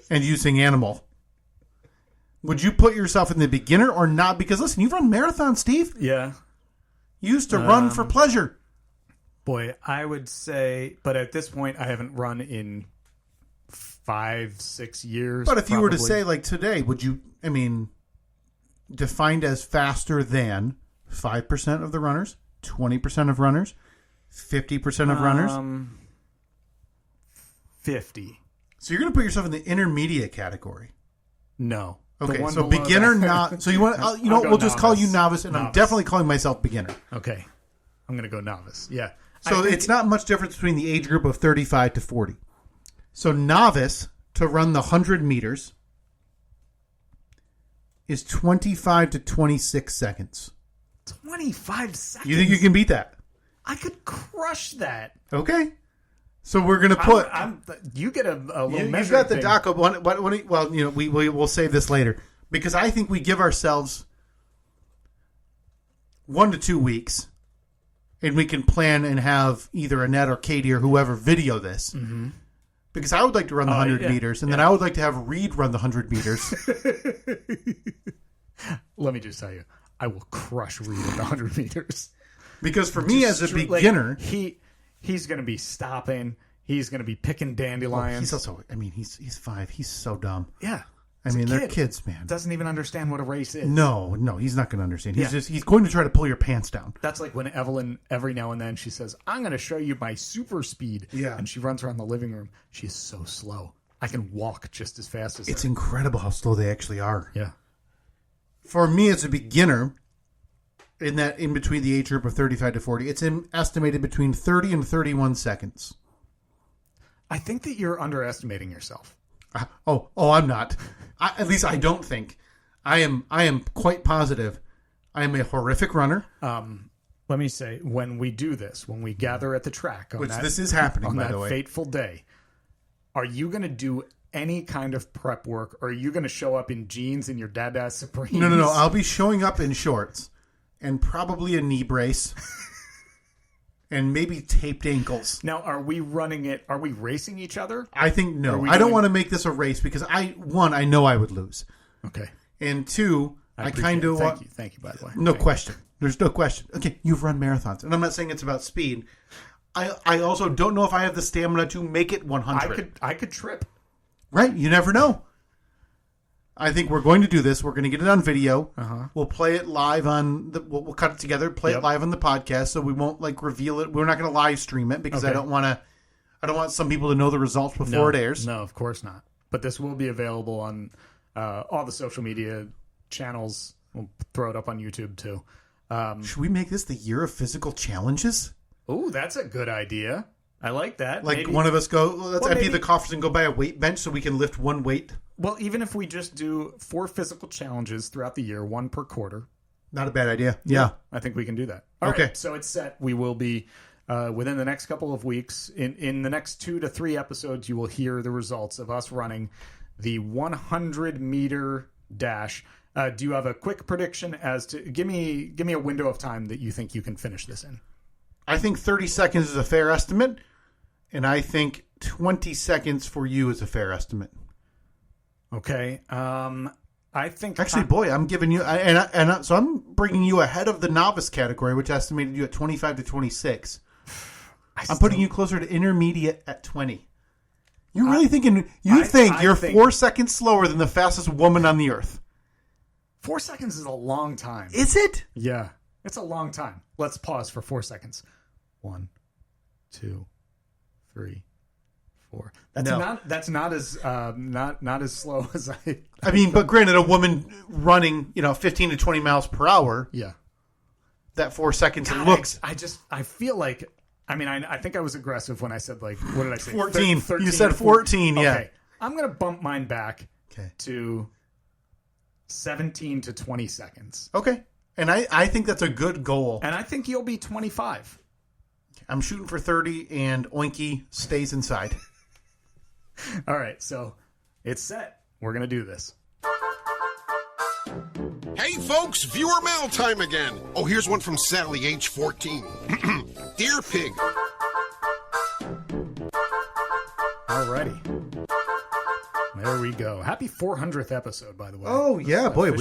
and using animal. Would you put yourself in the beginner or not? Because listen, you've run marathons, Steve. Yeah. You used to run for pleasure. Boy, I would say, but at this point, I haven't run in 5-6 years. But if you were to say, like today, would you, defined as faster than 5% of the runners, 20% of runners, 50% of runners? 50. So you're going to put yourself in the intermediate category. No. Okay, so beginner, not. So you want? We'll just call you novice, and I'm definitely calling myself beginner. Okay, I'm going to go novice. Yeah. So it's not much difference between the age group of 35 to 40. So novice to run the 100 meters is 25 to 26 seconds. 25 seconds. You think you can beat that? I could crush that. Okay. So we're going to put. You get a little measure. You've got the doc of one. Well, we'll save this later because I think we give ourselves 1 to 2 weeks, and we can plan and have either Annette or Katie or whoever video this. Mm-hmm. Because I would like to run the 100 meters, and then I would like to have Reed run the 100 meters. Let me just tell you, I will crush Reed at the 100 meters. Because for me as a beginner, he's going to be stopping. He's going to be picking dandelions. He's also, he's 5. He's so dumb. Yeah. They're kids, man. Doesn't even understand what a race is. No, he's not going to understand. He's going to try to pull your pants down. That's like when Evelyn, every now and then, she says, I'm going to show you my super speed. Yeah. And she runs around the living room. She's so slow. I can walk just as fast as her. It's incredible how slow they actually are. Yeah. For me as a beginner, in between the age group of 35 to 40, it's estimated between 30 and 31 seconds. I think that you're underestimating yourself. I'm not. At least I don't think. I am quite positive. I am a horrific runner. Let me say, when we do this, when we gather at the track, this is happening, by the way, fateful day, are you going to do any kind of prep work, or are you going to show up in jeans and your Dada Supremes? No. I'll be showing up in shorts and probably a knee brace. And maybe taped ankles. Now, are we running it? Are we racing each other? I think no. I don't want to make this a race because I know I would lose. Okay. And 2, I kind of want. Thank you. By the way, no question. There's no question. Okay, you've run marathons, and I'm not saying it's about speed. I also don't know if I have the stamina to make it 100. I could trip. Right. You never know. I think we're going to do this. We're going to get it on video. Uh-huh. We'll play it live on we'll cut it together, play it live on the podcast, so we won't reveal it. We're not going to live stream it because I don't want I don't want some people to know the results before it airs. No, of course not. But this will be available on all the social media channels. We'll throw it up on YouTube too. Should we make this the year of physical challenges? Oh, that's a good idea. I like that. Like maybe, one of us go, let's empty maybe, the coffers and go buy a weight bench so we can lift one weight. Well, even if we just do 4 physical challenges throughout the year, 1 per quarter. Not a bad idea. Yeah. I think we can do that. All okay. Right, so it's set. We will be, within the next couple of weeks, in the next 2 to 3 episodes, you will hear the results of us running the 100-meter dash. Do you have a quick prediction as to give me a window of time that you think you can finish this in? I think 30 seconds is a fair estimate, and I think 20 seconds for you is a fair estimate. Okay. I think actually, I'm giving you, so I'm bringing you ahead of the novice category, which estimated you at 25 to 26. I'm putting you closer to intermediate at 20. You're really thinking you're 4 seconds slower than the fastest woman on the earth. 4 seconds is a long time. Is it? Yeah, it's a long time. Let's pause for 4 seconds. 1, 2, 3, 4. That's not as slow as I. I mean, but granted, a woman running 15 to 20 miles per hour. Yeah. That 4 seconds looks. I feel like. I mean, I think I was aggressive when I said, like, what did I say? 14. 13 you said 14. Yeah. Okay. I'm gonna bump mine back to 17 to 20 seconds. Okay. And I think that's a good goal. And I think you'll be 25. I'm shooting for 30, and Oinky stays inside. All right, so it's set. We're going to do this. Hey, folks, viewer mail time again. Oh, here's one from Sally, age 14. Dear Pig. Alrighty. There we go. Happy 400th episode, by the way. Oh, yeah, boy.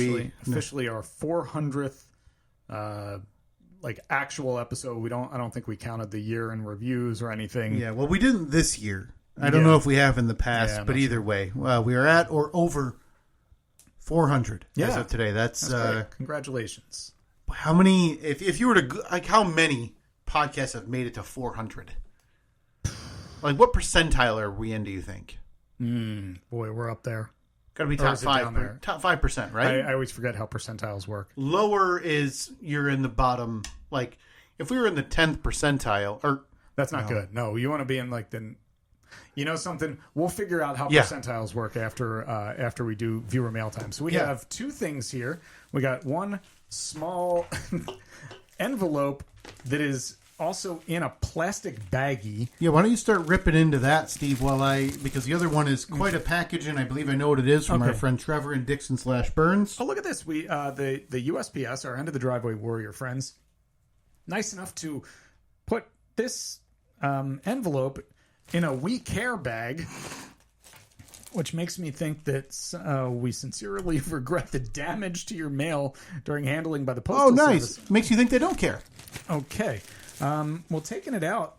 Officially our 400th actual episode. I don't think we counted the year in reviews or anything. Yeah, well, we didn't this year. I don't know if we have in the past, but either way, we are at or over 400 as of today. That's great. Congratulations. How many? If you were to how many podcasts have made it to 400? Like, what percentile are we in? Do you think? Boy, we're up there. Got to be top 5. Top 5%, right? I always forget how percentiles work. Lower is you're in the bottom. Like, if we were in the 10th percentile, or that's not good. No, you want to be in like the. You know something? We'll figure out how percentiles work after we do viewer mail time. So we have 2 things here. We got one small envelope that is also in a plastic baggie. Yeah, why don't you start ripping into that, Steve, because the other one is quite a package, and I believe I know what it is from our friend Trevor and Dixon/Burns. Oh, look at this. We the USPS, our End of the Driveway Warrior friends, nice enough to put this envelope in a We Care bag, which makes me think that we sincerely regret the damage to your mail during handling by the Postal Service. Nice. Makes you think they don't care. Okay. Well, taking it out,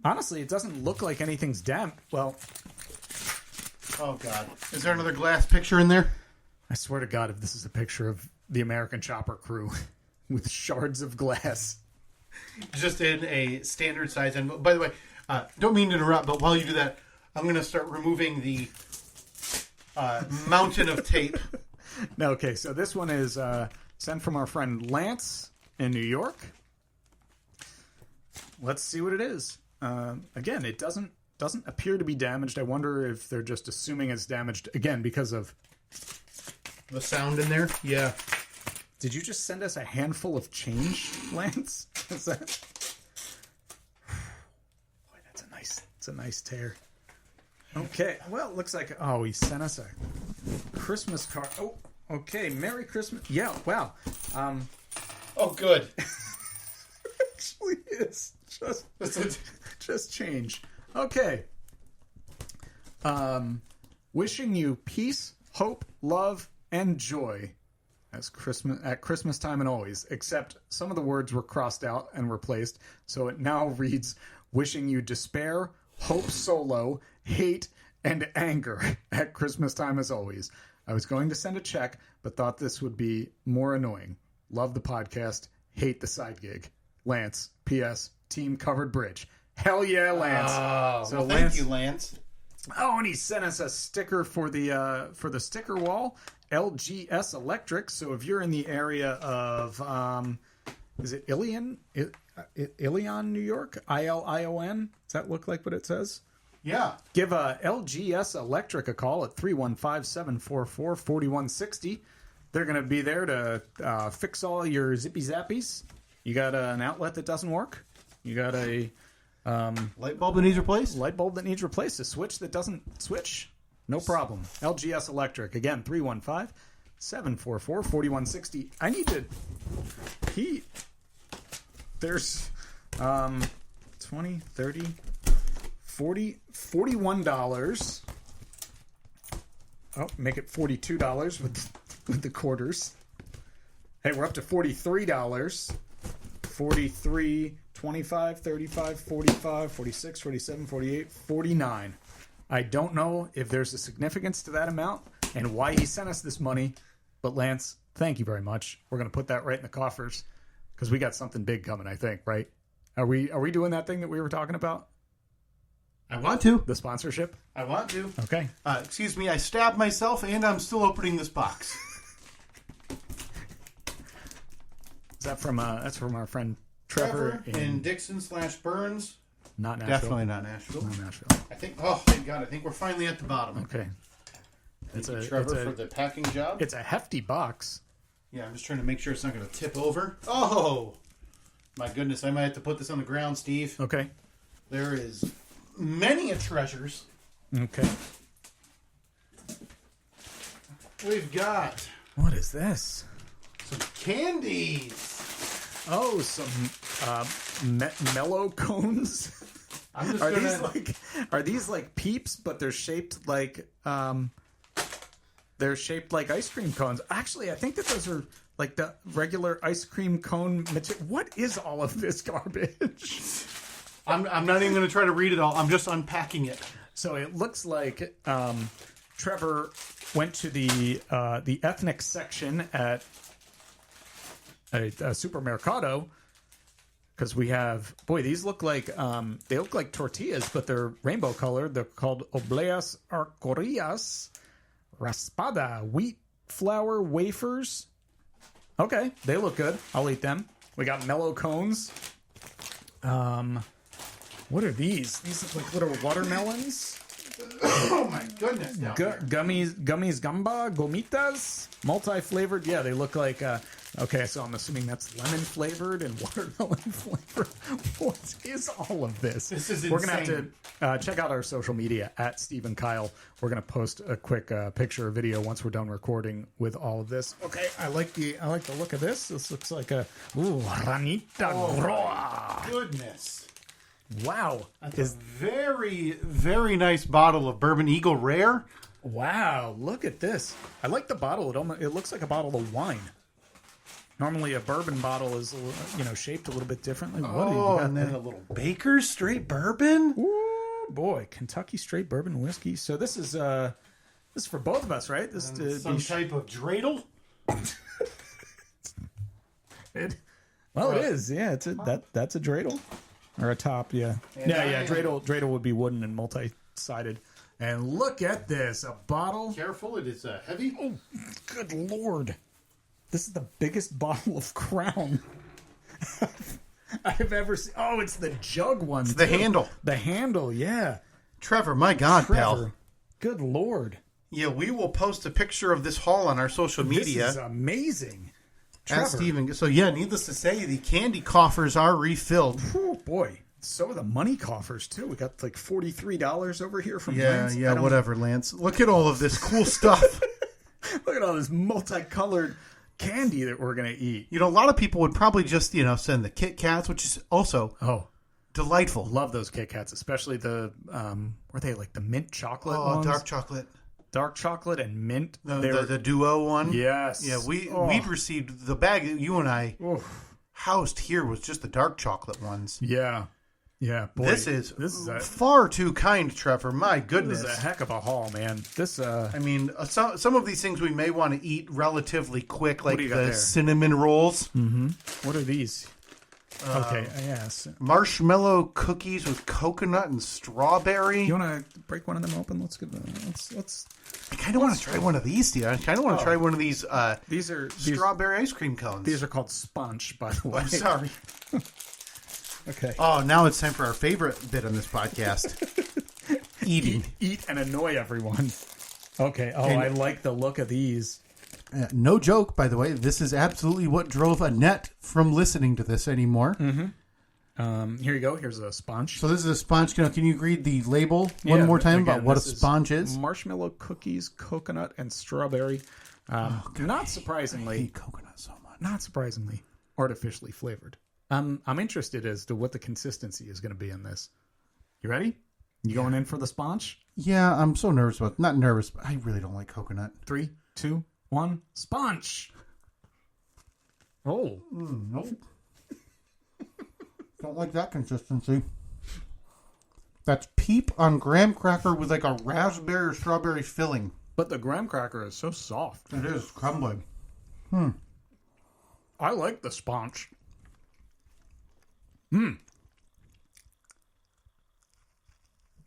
honestly, it doesn't look like anything's damp. Well, oh, God. Is there another glass picture in there? I swear to God, if this is a picture of the American Chopper crew with shards of glass. Just in a standard size envelope. By the way, don't mean to interrupt, but while you do that, I'm going to start removing the mountain of tape. No, okay, so this one is sent from our friend Lance in New York. Let's see what it is. Again, it doesn't appear to be damaged. I wonder if they're just assuming it's damaged, again, because of the sound in there. Yeah. Did you just send us a handful of change, Lance? Is that... Boy, that's a nice tear. Okay, well, it looks like... Oh, he sent us a Christmas card. Oh, okay, Merry Christmas. Yeah, wow. Oh, good. Actually is just change. Okay. Wishing you peace, hope, love, and joy at Christmas time and always, except some of the words were crossed out and replaced, so it now reads wishing you despair, hope solo, hate, and anger at Christmas time as always. I was going to send a check, but thought this would be more annoying. Love the podcast, hate the side gig. Lance, P.S. Team Covered Bridge. Hell yeah, Lance. So thank you, Lance. Oh, and he sent us a sticker for the sticker wall. LGS Electric. So if you're in the area of, is it Ilion, New York? ILION? Does that look like what it says? Yeah. Give LGS Electric a call at 315-744-4160. They're going to be there to fix all your zippy zappies. You got an outlet that doesn't work. You got a light bulb that needs replaced. Light bulb that needs replaced. A switch that doesn't switch. No problem. LGS Electric. Again, 315-744-4160. I need to... There's 20, 30, 40, $41. Oh, make it $42 with the quarters. Hey, we're up to $43. 43, 25, 35, 45, 46, 47, 48, 49. I don't know if there's a significance to that amount and why he sent us this money, but Lance, thank you very much. We're going to put that right in the coffers because we got something big coming, I think, right? Are we doing that thing that we were talking about? I want to. The sponsorship? I want to. Okay. Excuse me, I stabbed myself and I'm still opening this box. Is that from that's from our friend Trevor in Dixon/Burns. Not Nashville. Definitely not Nashville. Not Nashville. I think. Oh, thank God! I think we're finally at the bottom. Okay. Thank you, Trevor, for the packing job. It's a hefty box. Yeah, I'm just trying to make sure it's not going to tip over. Oh, my goodness! I might have to put this on the ground, Steve. Okay. There is many a treasures. Okay. We've got. What is this? Some candies. Oh, some mellow cones. I'm just are these like Peeps, but they're shaped like ice cream cones? Actually, I think that those are like the regular ice cream cone material. What is all of this garbage? I'm not even going to try to read it all. I'm just unpacking it. So it looks like Trevor went to the ethnic section at a supermercado because we have these look like they look like tortillas, but they're rainbow colored. They're called obleas arcorillas raspada wheat flour wafers. Okay, they look good. I'll eat them. We got mellow cones. What are these? These look like little watermelons. Oh my goodness! Gummies, gamba, gomitas, multi-flavored. Yeah, they look like. Okay, so I'm assuming that's lemon flavored and watermelon flavored. What is all of this? This is insane. We're gonna have to check out our social media at Steve and Kyle. We're gonna post a quick picture or video once we're done recording with all of this. Okay, I like the look of this. This looks like a ranita groa. Goodness! Wow, That's a very, very nice bottle of Bourbon Eagle Rare. Wow, look at this. I like the bottle. It looks like a bottle of wine. Normally, a bourbon bottle is, shaped a little bit differently. And then a little Baker's straight bourbon. Ooh, boy, Kentucky straight bourbon whiskey. So this is for both of us, right? This is some type of dreidel. It is. Yeah, that's a dreidel or a top. Yeah, yeah. Dreidel would be wooden and multi-sided. And look at this, a bottle. Careful, it is heavy. Oh, good Lord. This is the biggest bottle of Crown I have ever seen. Oh, it's the jug one. It's the handle. The handle, yeah. Trevor, my God, pal. Good Lord. Yeah, we will post a picture of this haul on our social media. This is amazing. Trevor. Steven. So, yeah, needless to say, the candy coffers are refilled. Oh, boy. So are the money coffers, too. We got like $43 over here from Lance. Yeah, whatever, Lance. Look at all of this cool stuff. Look at all this multicolored candy that we're going to eat. A lot of people would probably just, send the Kit Kats, which is also delightful. Love those Kit Kats, especially the, were they like the mint chocolate ones? Dark chocolate. Dark chocolate and mint. The duo one. Yes. Yeah, we'd received the bag that you and I housed here was just the dark chocolate ones. Yeah. Yeah, boy. This is far too kind, Trevor. My goodness. This is a heck of a haul, man. Some of these things we may want to eat relatively quick, like the cinnamon rolls. Mm-hmm. What are these? Okay, yes. Marshmallow cookies with coconut and strawberry. You want to break one of them open? Let's get let's. I kind of want to try one of these, dude. I kind of want to try one of these. These are strawberry ice cream cones. These are called sponge, by the way. I'm sorry. Okay. Oh, now it's time for our favorite bit on this podcast: eating. Eat and annoy everyone. Okay. Oh, I like the look of these. No joke, by the way. This is absolutely what drove Annette from listening to this anymore. Mm-hmm. Here you go. Here's a sponge. So this is a sponge. Can you read the label one more time about what a sponge is? Marshmallow cookies, coconut, and strawberry. Not surprisingly, I hate coconut so much. Not surprisingly, artificially flavored. I'm interested as to what the consistency is going to be in this. You ready? You going in for the sponge? Yeah, I'm so nervous about. Not nervous, but I really don't like coconut. 3, 2, 1, sponge. Oh, nope. Don't like that consistency. That's Peep on graham cracker with like a raspberry or strawberry filling. but the graham cracker is so soft. It is crumbly. I like the sponge.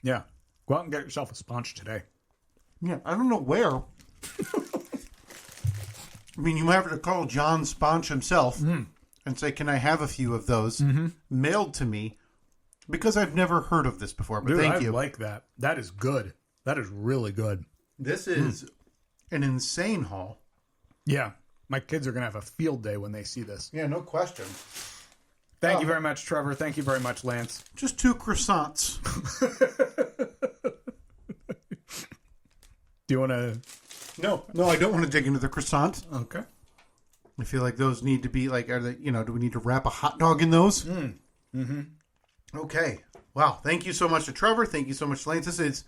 Yeah. Go out and get yourself a sponge today. Yeah, I don't know where. I mean, you might have to call John Sponge himself and say, can I have a few of those mailed to me? Because I've never heard of this before, but Dude, thank I you. like that. That is good. That is really good. This is an insane haul. Yeah. My kids are going to have a field day when they see this. Yeah, no question. Thank you very much, Trevor. Thank you very much, Lance. Just 2 croissants. Do you want to... No, I don't want to dig into the croissant. Okay. I feel like those need to be like, are they, do we need to wrap a hot dog in those? Okay. Wow. Thank you so much to Trevor. Thank you so much, Lance. This is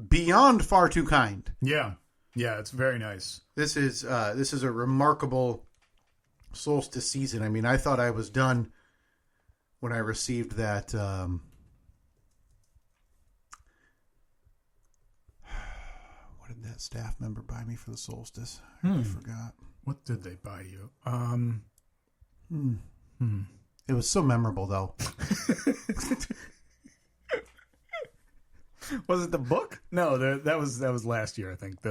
beyond far too kind. Yeah. Yeah, it's very nice. This is a remarkable solstice season. I mean, I thought I was done when I received that. What did that staff member buy me for the solstice? I forgot. What did they buy you? It was so memorable, though. Was it the book? No, that was last year, I think.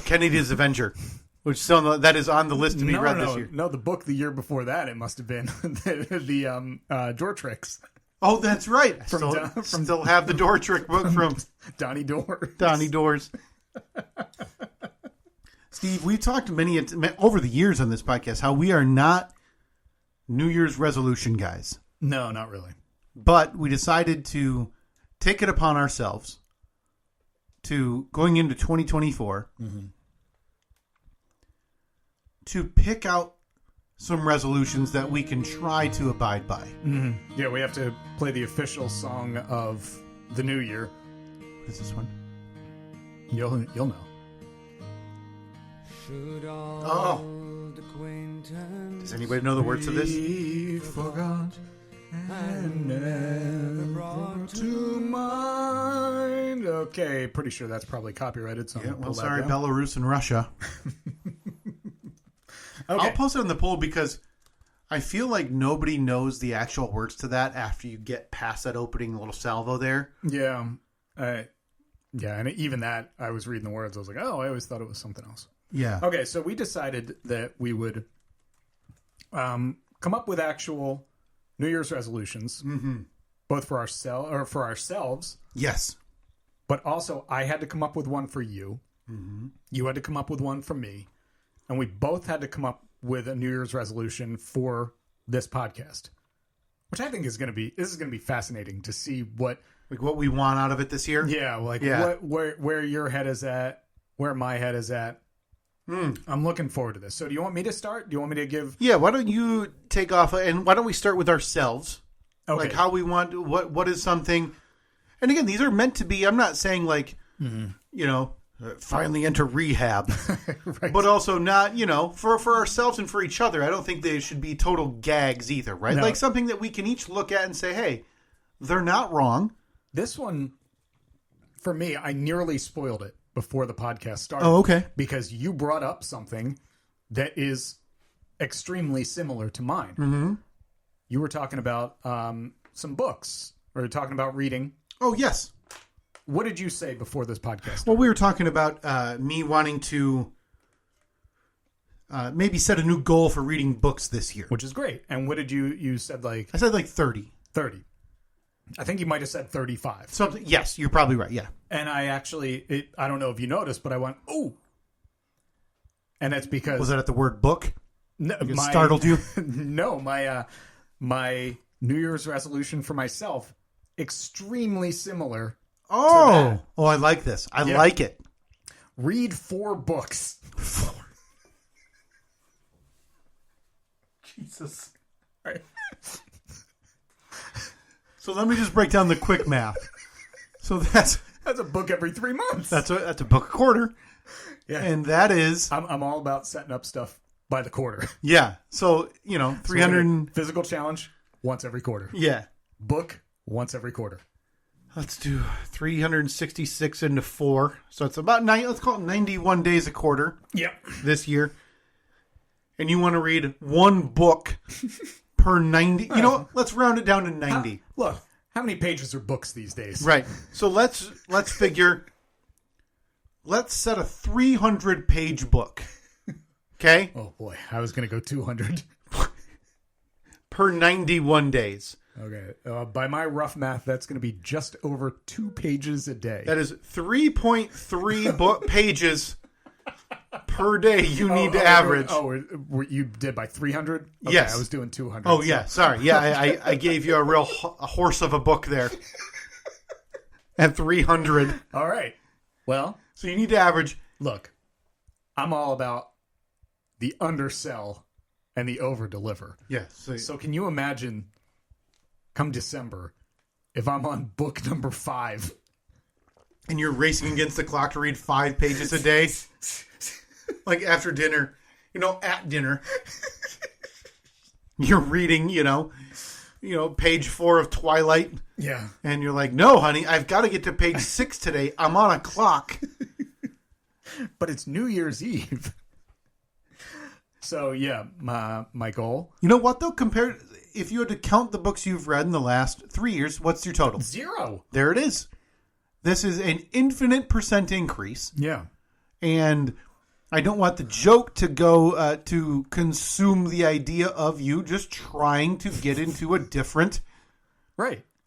Kennedy's Avenger, which still that is on the list to be read this year. No, the book the year before that it must have been the Door Tricks. Oh, that's right. Still have the Door Trick book from Donnie Doors. Donnie Doors. Steve, we've talked over the years on this podcast how we are not New Year's resolution guys. No, not really. But we decided to take it upon ourselves to going into 2024 to pick out some resolutions that we can try to abide by. Yeah, we have to play the official song of the new year. What is this one? You'll know. Oh. Does anybody know the words to this? We forgot and never brought to mind. Okay, pretty sure that's probably copyrighted. So Yeah, well, sorry, Belarus and Russia. Okay. I'll post it on the poll because I feel like nobody knows the actual words to that after you get past that opening little salvo there. Yeah. Yeah, and even that, I was reading the words. I was like, oh, I always thought it was something else. Yeah. Okay, so we decided that we would come up with actual New Year's resolutions, both for ourselves. Yes. But also, I had to come up with one for you. You had to come up with one for me. And we both had to come up with a New Year's resolution for this podcast, which I think is going to be fascinating to see what we want out of it this year. Yeah, where your head is at, where my head is at. I'm looking forward to this. So, do you want me to start? Do you want me to give? Yeah. Why don't you take off and why don't we start with ourselves? Okay. Like how we want what is something. And again, these are meant to be. I'm not saying like finally enter rehab, Right. but also not for ourselves and for each other. I don't think they should be total gags either, right? No. Like something that we can each look at and say, hey, they're not wrong. This one, for me, I nearly spoiled it before the podcast started. Oh, okay. Because you brought up something that is extremely similar to mine. you were talking about some books, or talking about reading. Oh, yes. What did you say before this podcast started? Well, we were talking about me wanting to maybe set a new goal for reading books this year. Which is great. And what did you said, like... I said like 30. 30. I think you might have said 35. Something. Yes, you're probably right, yeah. And I actually, I don't know if you noticed, but I went, ooh. And that's because... Was that at the word book? No, it startled you? No, my New Year's resolution for myself, extremely similar. Oh, I like this. I like it. Read 4 books. 4. Jesus. All right. So let me just break down the quick math. So that's a book every 3 months. That's a book a quarter. Yeah, and that is I'm all about setting up stuff by the quarter. Yeah. So 300 physical challenge once every quarter. Yeah. Book once every quarter. Let's do 366 into 4. So it's about let's call it 91 days a quarter. Yep. This year. And you want to read 1 book per 90. You know what? Let's round it down to 90. Look, how many pages are books these days? Right. So let's figure. Let's set a 300-page book. Okay? Oh boy, I was going to go 200 per 91 days. Okay. By my rough math, that's going to be just over 2 pages a day. That is 3.3 book pages per day you need to average. You did by 300? Okay, yes. I was doing 200. Oh, yeah. Sorry. Yeah, I gave you a real horse of a book there. At 300. All right. Well. So you need to average. Look, I'm all about the undersell and the over-deliver. Yes. Yeah, so can you imagine, come December, if I'm on book number 5. And you're racing against the clock to read 5 pages a day? Like after dinner, at dinner, you're reading, page 4 of Twilight. Yeah. And you're like, no, honey, I've got to get to page 6 today. I'm on a clock. But it's New Year's Eve. So, yeah, my goal. You know what, though? If you had to count the books you've read in the last 3 years, what's your total? 0. There it is. This is an infinite % increase. Yeah. And I don't want the joke to go to consume the idea of you just trying to get into a different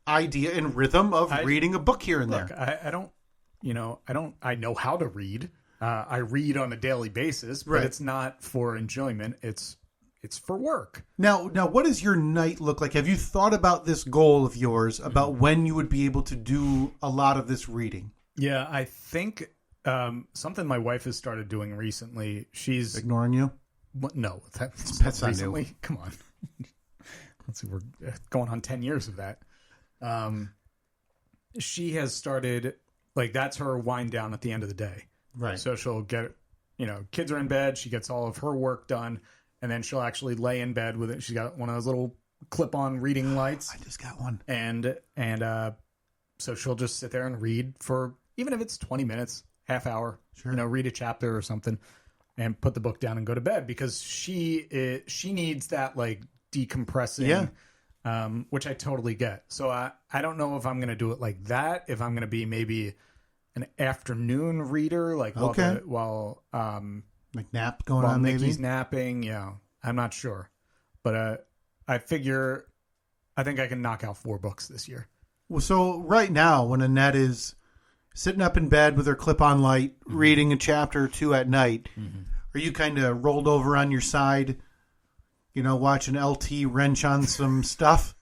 idea and rhythm of reading a book here and there. I know how to read. I read on a daily basis, but it's not for enjoyment. It's for work. Now, what does your night look like? Have you thought about this goal of yours, about when you would be able to do a lot of this reading? Yeah, I think something my wife has started doing recently. She's ignoring you. No, that's not recently. New. Come on. Let's see, we're going on 10 years of that. She has started, that's her wind down at the end of the day. Right. So she'll get, kids are in bed. She gets all of her work done. And then she'll actually lay in bed with it. She's got one of those little clip-on reading lights. I just got one. And so she'll just sit there and read for, even if it's 20 minutes, half hour, read a chapter or something, and put the book down and go to bed, because she needs that decompressing, which I totally get. So I don't know if I'm going to do it like that. If I'm going to be maybe an afternoon reader, while nap going on, maybe Nikki's napping. Yeah, I'm not sure, but I figure I think I can knock out 4 books this year. Well, so right now, when Annette is sitting up in bed with her clip-on light, reading a chapter or 2 at night, are you kind of rolled over on your side, watching LT wrench on some stuff?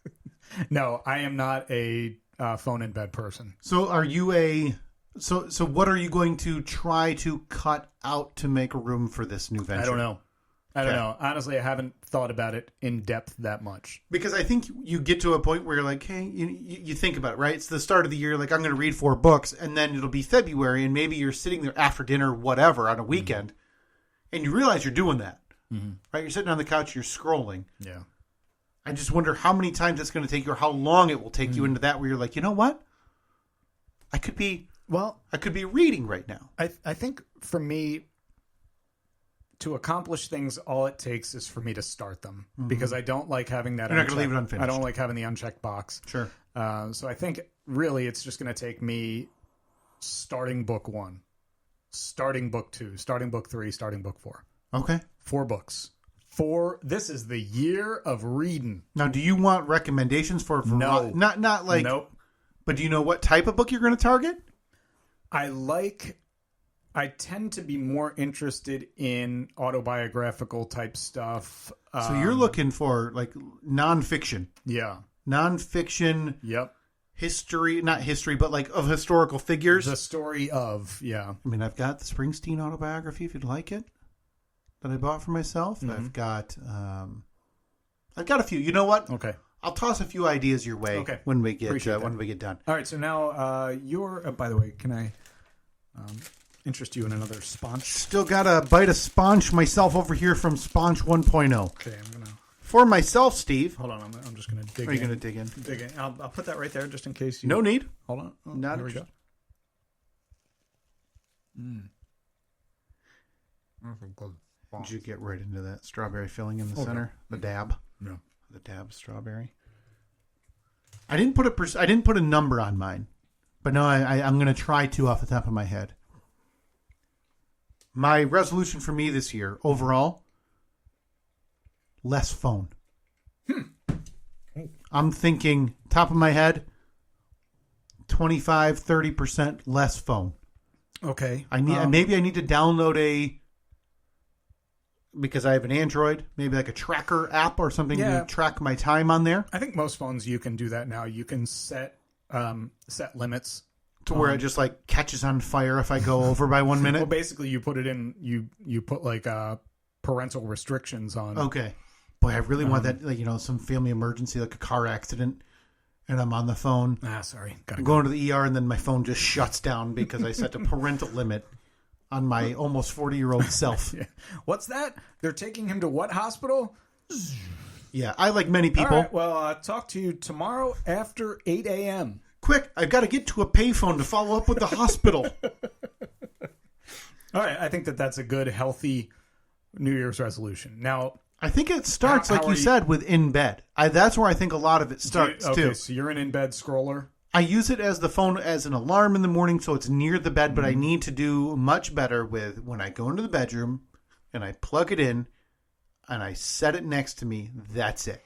No, I am not a phone in bed person. So are you So what are you going to try to cut out to make room for this new venture? I don't know. Honestly, I haven't thought about it in depth that much. Because I think you get to a point where you're like, hey, you think about it, right? It's the start of the year, I'm going to read 4 books, and then it'll be February, and maybe you're sitting there after dinner, whatever, on a weekend, and you realize you're doing that, right? You're sitting on the couch, you're scrolling. Yeah. I just wonder how many times it's going to take you, or how long it will take you into that, where you're like, you know what? I could be reading right now. I think for me, to accomplish things, all it takes is for me to start them because I don't like having that. You're not going to leave it unfinished. I don't like having the unchecked box. Sure. So I think really it's just going to take me starting book 1, starting book 2, starting book 3, starting book 4. Okay. 4 books. This is the year of reading. Now, do you want recommendations for No. Not like. Nope. But do you know what type of book you're going to target? I tend to be more interested in autobiographical type stuff. So you're looking for like nonfiction. Yeah. Nonfiction. Yep. History, not history, but like of historical figures. The story of, yeah. I mean, I've got the Springsteen autobiography if you'd like it that I bought for myself. Mm-hmm. I've got a few. You know what? Okay. I'll toss a few ideas your way when we get done. All right. So now by the way, can I interest you in another sponge? Still got a bite of sponge myself over here from Sponge 1.0. Okay, I'm gonna. For myself, Steve. Hold on, I'm just gonna dig. Are you gonna dig in? Dig in. I'll put that right there just in case you. No need. Hold on. Oh, Not here we go. Did you get right into that strawberry filling in the center? The dab. No. The dab strawberry. I didn't put a number on mine, but no, I'm gonna try to off the top of my head. My resolution for me this year, overall, less phone. I'm thinking, top of my head, 25-30% less phone. Okay. Maybe I need to download because I have an Android, maybe like a tracker app or something to track my time on there. I think most phones you can do that now. You can set limits. To where it just like catches on fire if I go over by 1 minute. Well, basically, you put it in. You put like parental restrictions on. Okay, boy, I really want that. Like some family emergency, like a car accident, and I'm on the phone. Sorry, I'm going to the ER, and then my phone just shuts down because I set a parental limit on my almost 40-year-old self. Yeah. What's that? They're taking him to what hospital? Yeah, I like many people. All right, well, I'll talk to you tomorrow after 8 a.m. Quick, I've got to get to a payphone to follow up with the hospital. All right, I think that's a good, healthy New Year's resolution. Now, I think it starts, like you said, with in bed. That's where I think a lot of it starts, too. Okay, so you're an in-bed scroller? I use it as the phone as an alarm in the morning, so it's near the bed, but I need to do much better with when I go into the bedroom and I plug it in and I set it next to me, that's it.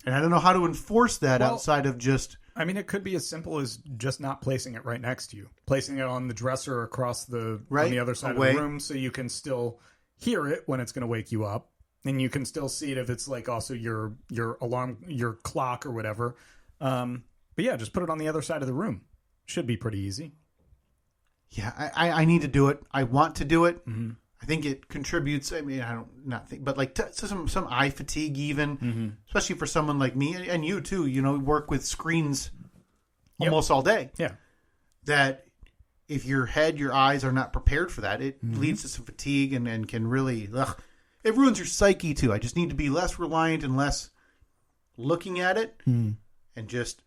And I don't know how to enforce that outside of just... I mean, it could be as simple as just not placing it right next to you. Placing it on the dresser across on the other side of the room so you can still hear it when it's going to wake you up. And you can still see it if it's like also your alarm, your clock or whatever. But yeah, just put it on the other side of the room. Should be pretty easy. Yeah, I need to do it. I want to do it. Mm-hmm. I think it contributes. I mean, I don't not think, but like some eye fatigue, even especially for someone like me and you too. Work with screens almost all day. Yeah, that if your eyes are not prepared for that, it leads to some fatigue and can really it ruins your psyche too. I just need to be less reliant and less looking at it, and just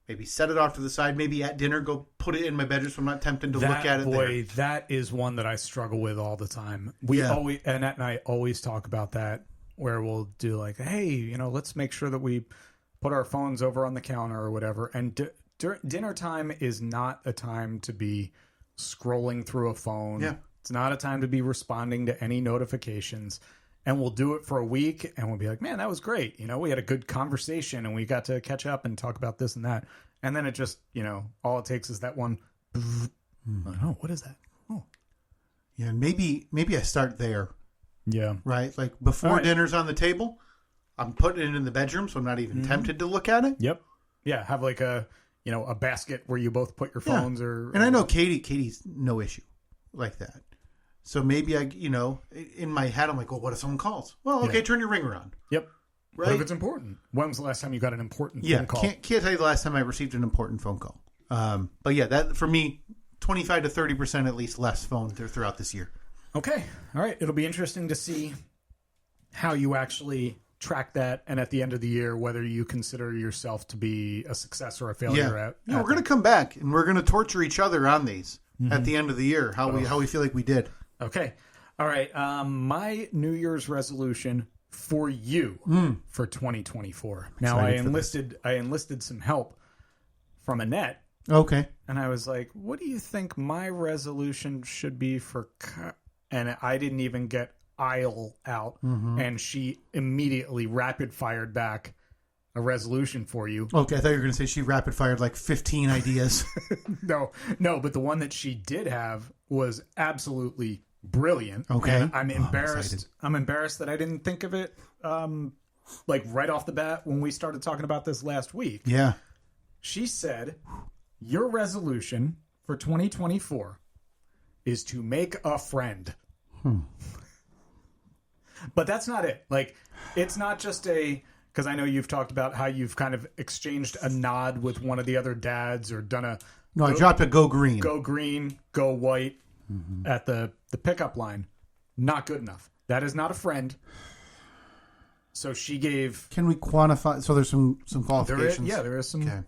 maybe set it off to the side. Maybe at dinner, go put it in my bedroom so I'm not tempted to look at it there. That is one that I struggle with all the time. Annette and I always talk about that, where we'll do like, hey, let's make sure that we put our phones over on the counter or whatever. And dinner time is not a time to be scrolling through a phone. Yeah. It's not a time to be responding to any notifications. And we'll do it for a week, and we'll be like, man, that was great. We had a good conversation, and we got to catch up and talk about this and that. And then it just, all it takes is that one. Oh, what is that? Oh. Yeah, maybe I start there. Yeah. Right? Like before dinner's on the table, I'm putting it in the bedroom, so I'm not even tempted to look at it. Yep. Yeah, have like a basket where you both put your phones And I know Katie's no issue like that. So maybe in my head, I'm like, well, what if someone calls? Well, okay, turn your ringer on. Yep. Right? What if it's important? When was the last time you got an important phone call? Can't tell you the last time I received an important phone call. But yeah, that for me, 25 to 30% at least less phone throughout this year. Okay. All right. It'll be interesting to see how you actually track that, and at the end of the year, whether you consider yourself to be a success or a failure we're going to come back, and we're going to torture each other on these at the end of the year, how we feel like we did. Okay. All right. My New Year's resolution for you for 2024. Now, I enlisted some help from Annette. Okay. And I was like, what do you think my resolution should be for... And I didn't even get aisle out. And she immediately rapid-fired back a resolution for you. Okay, I thought you were going to say she rapid-fired like 15 ideas. No, but the one that she did have was absolutely brilliant. Okay. And I'm embarrassed. I'm embarrassed that I didn't think of it like right off the bat when we started talking about this last week. Yeah. She said, your resolution for 2024 is to make a friend. But that's not it. Like, it's not just because I know you've talked about how you've kind of exchanged a nod with one of the other dads or done a... No, I dropped a go green. Go green, go white at the pickup line. Not good enough. That is not a friend. So she gave... Can we quantify? So there's some qualifications. There is some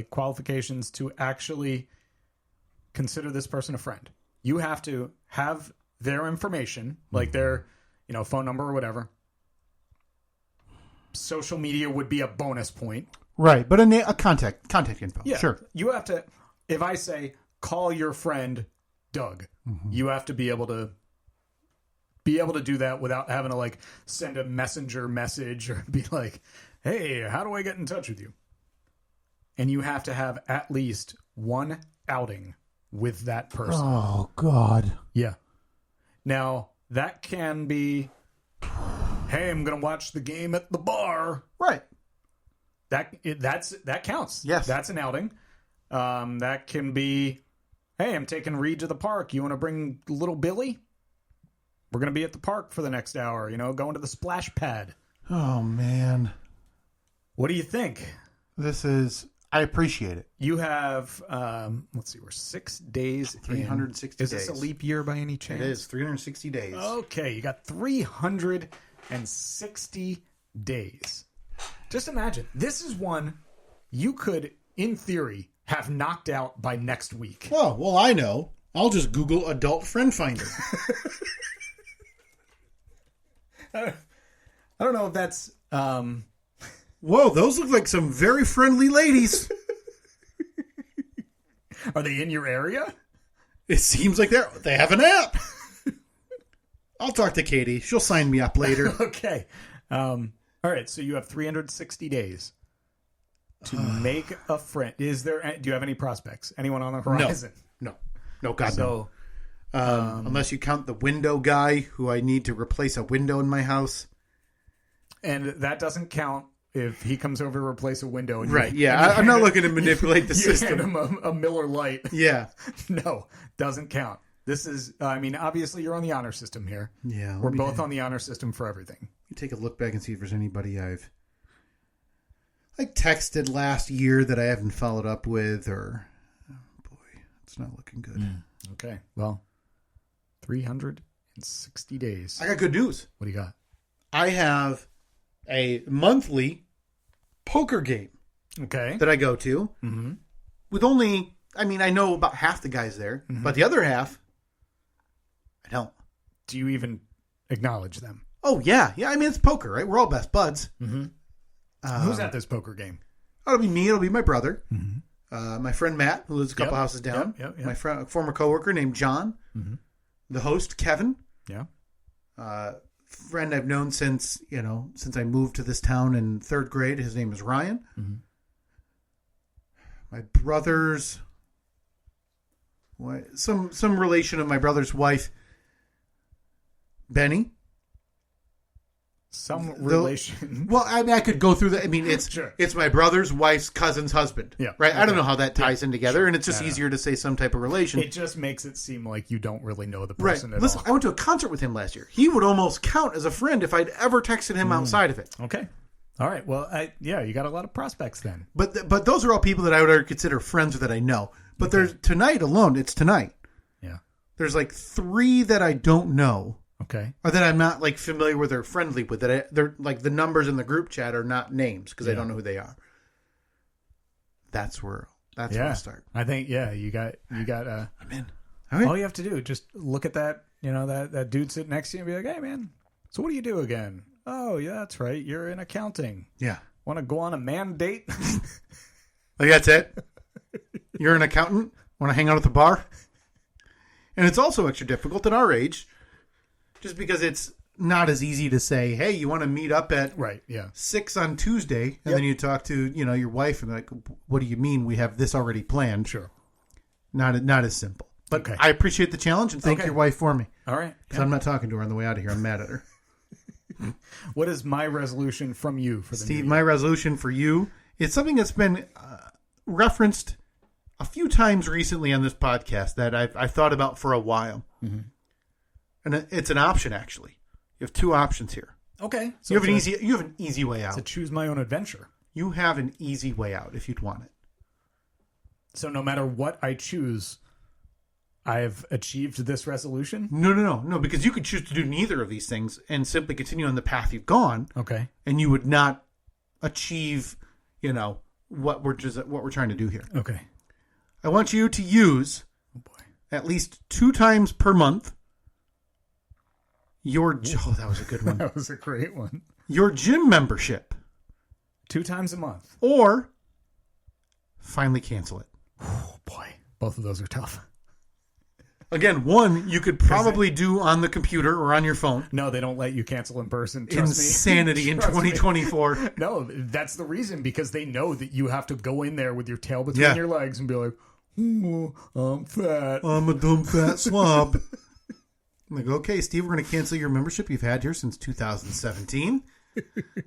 qualifications to actually consider this person a friend. You have to have their information, like their phone number or whatever. Social media would be a bonus point. Right, but a contact info. Yeah, sure. You have to... If I say, call your friend Doug, you have to be able to do that without having to like send a messenger message or be like, hey, how do I get in touch with you? And you have to have at least one outing with that person. Oh, God. Yeah. Now, that can be, hey, I'm going to watch the game at the bar. Right. That counts. Yes. That's an outing. That can be, hey, I'm taking Reed to the park. You want to bring little Billy? We're going to be at the park for the next hour, going to the splash pad. Oh, man. What do you think? I appreciate it. You have, let's see, we're 6 days 360 Is days. this a leap year by any chance? It is 360 days. Okay, you got 360 days. Just imagine, this is one you could, in theory, have knocked out by next week. Oh, well, I know. I'll just Google adult friend finder. I don't know if that's... Whoa, those look like some very friendly ladies. Are they in your area? It seems like they have an app. I'll talk to Katie. She'll sign me up later. Okay. All right, so you have 360 days to make a friend. Do you have any prospects? Anyone on the horizon? No, God, so, no. Unless you count the window guy who I need to replace a window in my house. And that doesn't count if he comes over to replace a window. And right, I'm not looking to manipulate the system. Hand him a Miller Lite. Yeah. No, doesn't count. This is, obviously you're on the honor system here. Yeah. We're both on the honor system for everything. You take a look back and see if there's anybody I've texted last year that I haven't followed up with, or... Oh, boy, it's not looking good. Okay, well, 360 days. I got good news. What do you got? I have a monthly poker game that I go to with only, I know about half the guys there, but the other half, I don't. Do you even acknowledge them? Oh, yeah. Yeah, it's poker, right? We're all best buds. Who's at this poker game? It'll be me. It'll be my brother. My friend Matt, who lives a couple houses down. Yep. My former coworker named John. The host, Kevin. Yeah. Friend I've known since I moved to this town in third grade. His name is Ryan. My brother's some relation of my brother's wife, Benny. Some relation. Well, I could go through that. It's Sure. It's my brother's wife's cousin's husband. Yeah. Right. Okay. I don't know how that ties in together, and it's just easier to say some type of relation. It just makes it seem like you don't really know the person at Listen, all. I went to a concert with him last year. He would almost count as a friend if I'd ever texted him outside of it. Okay. All right. Well, you got a lot of prospects then. But those are all people that I would consider friends or that I know. But there's tonight alone. It's tonight. Yeah. There's like 3 that I don't know. Okay. Or that I'm not familiar with or friendly with. They're like the numbers in the group chat are not names because I don't know who they are. That's where I start. I think you got. I'm in. All right. All you have to do just look at that You know, that dude sitting next to you and be like, hey, man, so what do you do again? Oh, yeah, that's right. You're in accounting. Yeah. Want to go on a man date? Like, that's it? You're an accountant? Want to hang out at the bar? And it's also extra difficult at our age, just because it's not as easy to say, hey, you want to meet up at 6 on Tuesday? And then you talk to, your wife and like, what do you mean we have this already planned? Sure. Not as simple. But I appreciate the challenge and thank your wife for me. All right. Because I'm not talking to her on the way out of here. I'm mad at her. What is my resolution from you for the Steve, new year? my resolution for you, it's something that's been referenced a few times recently on this podcast that I've thought about for a while. Mm-hmm. And it's an option, actually. You have two options here. Okay. So you have an easy way out. To choose my own adventure. You have an easy way out if you'd want it. So no matter what I choose, I've achieved this resolution? No, because you could choose to do neither of these things and simply continue on the path you've gone. Okay. And you would not achieve, what we're trying to do here. Okay. I want you to use at least 2 times per month that was a good one. That was a great one. Your gym membership. 2 times a month. Or finally cancel it. Oh boy. Both of those are tough. Again, one you could probably do on the computer or on your phone. No, they don't let you cancel in person. Trust Insanity me. in 2024. No, that's the reason, because they know that you have to go in there with your tail between your legs and be like, I'm fat. I'm a dumb fat slob. I'm like, okay, Steve, we're going to cancel your membership you've had here since 2017.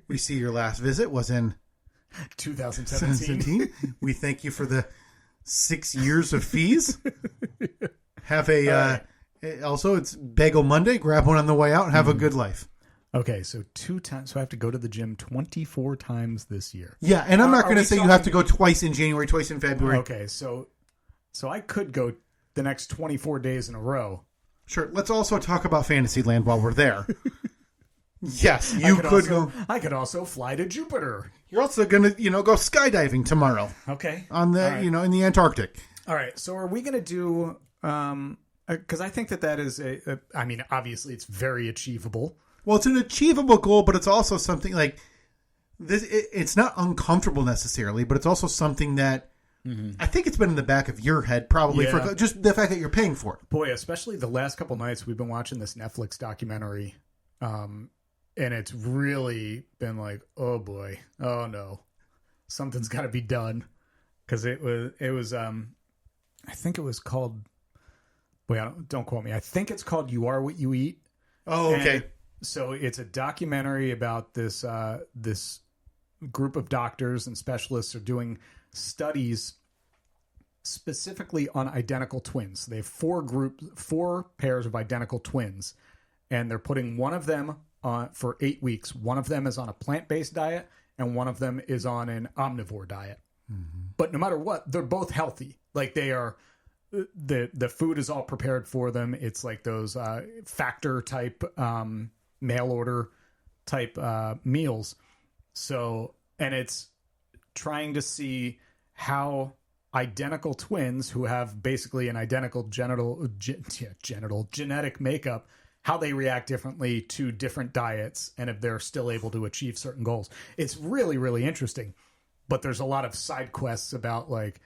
We see your last visit was in 2017. We thank you for the 6 years of fees. Have also it's Bagel Monday. Grab one on the way out and have a good life. Okay, so 2 times. So I have to go to the gym 24 times this year. Yeah, and I'm not going to say you have to go twice in January, twice in February. Okay, so I could go the next 24 days in a row. Sure. Let's also talk about Fantasyland while we're there. Yes, you could go. I could also fly to Jupiter. You're also going to, go skydiving tomorrow. Okay. On the, in the Antarctic. All right. So are we going to do? Because I think that is I mean, obviously, it's very achievable. Well, it's an achievable goal, but it's also something like this. It's not uncomfortable necessarily, but it's also something that I think it's been in the back of your head probably for just the fact that you're paying for it. Boy, especially the last couple nights, we've been watching this Netflix documentary, and it's really been like, oh boy, oh no, something's got to be done, because it was I think it was called. Wait, don't quote me. I think it's called "You Are What You Eat." Oh, okay. And so it's a documentary about this this group of doctors and specialists are doing studies specifically on identical twins. They have 4 pairs of identical twins, and they're putting one of them on for 8 weeks. One of them is on a plant-based diet, and one of them is on an omnivore diet. Mm-hmm. But no matter what, they're both healthy. Like they are. The food is all prepared for them. It's like those factor type mail order type meals. So, and it's trying to see how identical twins who have basically an identical genetic makeup, how they react differently to different diets, and if they're still able to achieve certain goals. It's really, really interesting. But there's a lot of side quests about like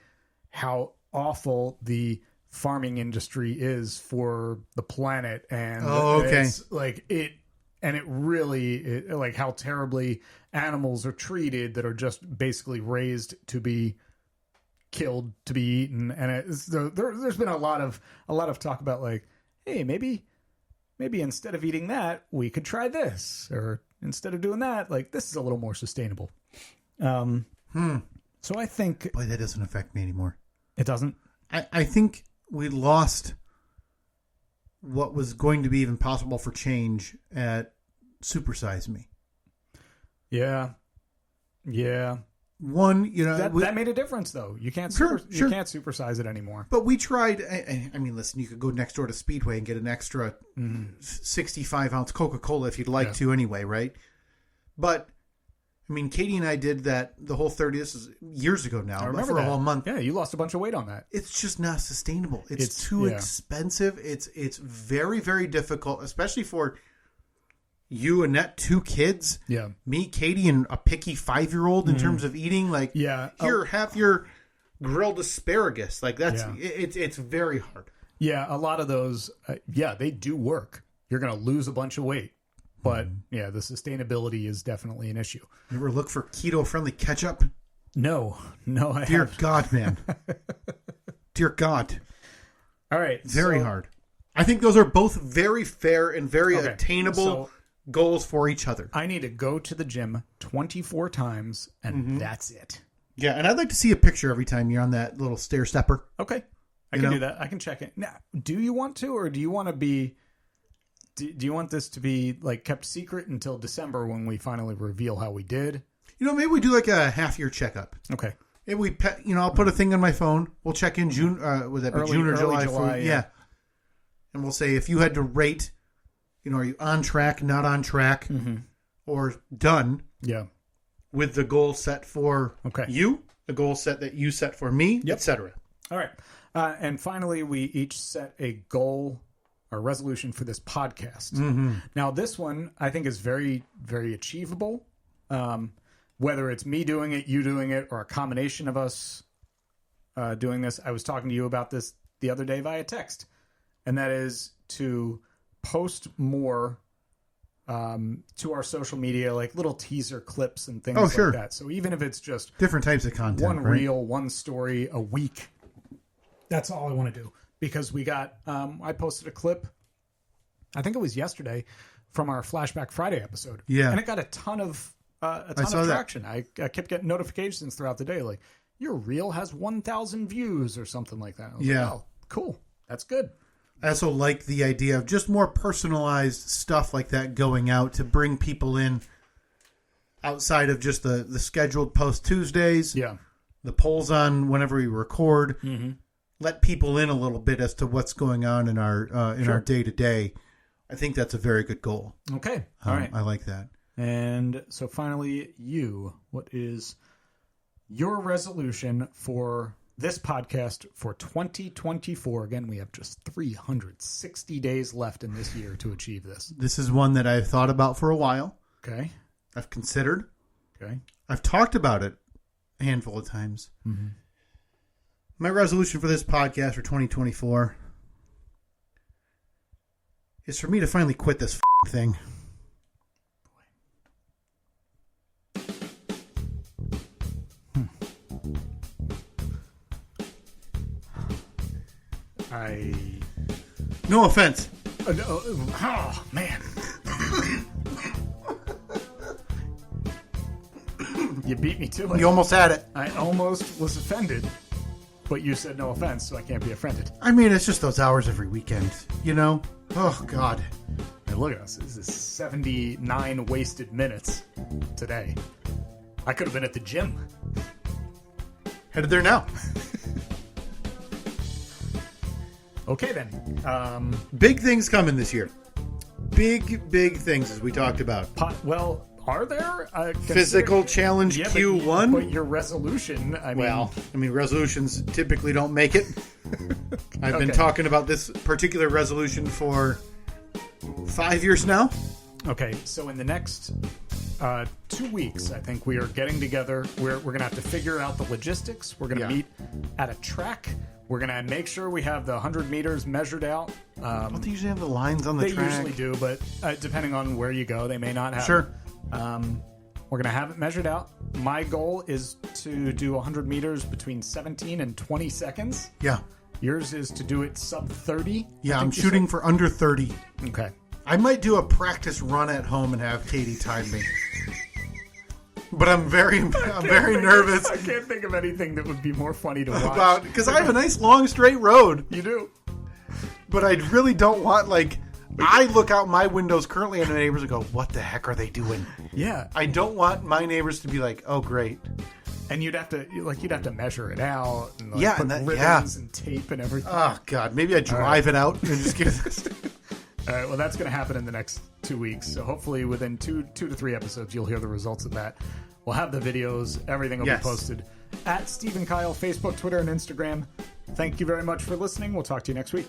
how awful the farming industry is for the planet, and it's like it really like how terribly animals are treated that are just basically raised to be killed to be eaten. And there's been a lot of talk about like, hey, maybe instead of eating that, we could try this, or instead of doing that, like this is a little more sustainable. So I think, boy, that doesn't affect me anymore. It doesn't? I think we lost what was going to be even possible for change at Supersize Me. Yeah. One, that made a difference though. You can't you can't supersize it anymore. But we tried. I mean, listen, you could go next door to Speedway and get an extra 65-ounce Coca-Cola if you'd like to anyway, right? But I mean, Katie and I did that the whole 30. This is years ago now. I remember for that. a whole month. Yeah, you lost a bunch of weight on that. It's just not sustainable. It's too expensive. It's very, very difficult, especially for you, Annette, 2 kids. Yeah. Me, Katie, and a picky 5-year-old in terms of eating. Like, here, have your grilled asparagus. Like, it's very hard. Yeah, a lot of those, they do work. You're going to lose a bunch of weight. But, the sustainability is definitely an issue. You ever look for keto-friendly ketchup? No, I Dear haven't. God, man. Dear God. All right. Very hard. I think those are both very fair and very attainable goals for each other. I need to go to the gym 24 times, and that's it. Yeah, and I'd like to see a picture every time you're on that little stair stepper. Okay. I can do that. I can check it. Now, do you want to, or do you want to be... Do you want this to be like kept secret until December when we finally reveal how we did? Maybe we do like a half-year checkup. Okay. Maybe I'll put a thing on my phone. We'll check in June. Would that be June or July? Yeah. And we'll say if you had to rate, are you on track, not on track, or done? Yeah. With the goal set for you, the goal set that you set for me, etc. All right. And finally, we each set a goal. Our resolution for this podcast. Now, this one I think is very, very achievable. Whether it's me doing it, you doing it, or a combination of us doing this. I was talking to you about this the other day via text, and that is to post more to our social media, like little teaser clips and things like that. So even if it's just different types of content, one reel, one story a week, that's all I want to do. Because we got, I posted a clip, I think it was yesterday, from our Flashback Friday episode. Yeah. And it got a ton of traction. I kept getting notifications throughout the day, like, your reel has 1,000 views or something like that. I was like, oh, cool. That's good. I also like the idea of just more personalized stuff like that going out to bring people in outside of just the scheduled post Tuesdays. Yeah. The polls on whenever we record. Let people in a little bit as to what's going on in our day-to-day. I think that's a very good goal. Okay. All right. I like that. And so finally, what is your resolution for this podcast for 2024? Again, we have just 360 days left in this year to achieve this. This is one that I've thought about for a while. Okay. I've considered. Okay. I've talked about it a handful of times. My resolution for this podcast for 2024 is for me to finally quit this thing. No offense. Oh, man. You beat me to it. You almost had it. I almost was offended, but you said no offense, so I can't be offended. I mean, it's just those hours every weekend, Oh, God. Hey, look at us. This is 79 wasted minutes today. I could have been at the gym. Headed there now. Okay, then. Big things coming this year. Big things, as we talked about. Well, are there? Physical challenge Q1? But your resolution, resolutions typically don't make it. I've been talking about this particular resolution for 5 years now. Okay, so in the next 2 weeks, I think we are getting together. We're going to have to figure out the logistics. We're going to meet at a track. We're going to make sure we have the 100 meters measured out. Don't they usually have the lines on the track? They usually do, but depending on where you go, they may not have. Sure. We're going to have it measured out. My goal is to do 100 meters between 17 and 20 seconds. Yeah. Yours is to do it sub 30. Yeah, I'm shooting for under 30. Okay. I might do a practice run at home and have Katie time me. But I'm very nervous. I can't think of anything that would be more funny to watch. Because I have a nice long straight road. You do. But I really don't want, I look out my windows currently at the neighbors and go, what the heck are they doing? Yeah. I don't want my neighbors to be like, oh, great. And you'd have to measure it out and put ribbons and tape and everything. Oh, God. Maybe I drive it out and just get it. All right, well, that's going to happen in the next 2 weeks. So hopefully within two to three episodes, you'll hear the results of that. We'll have the videos. Everything will be posted at Steve and Kyle, Facebook, Twitter, and Instagram. Thank you very much for listening. We'll talk to you next week.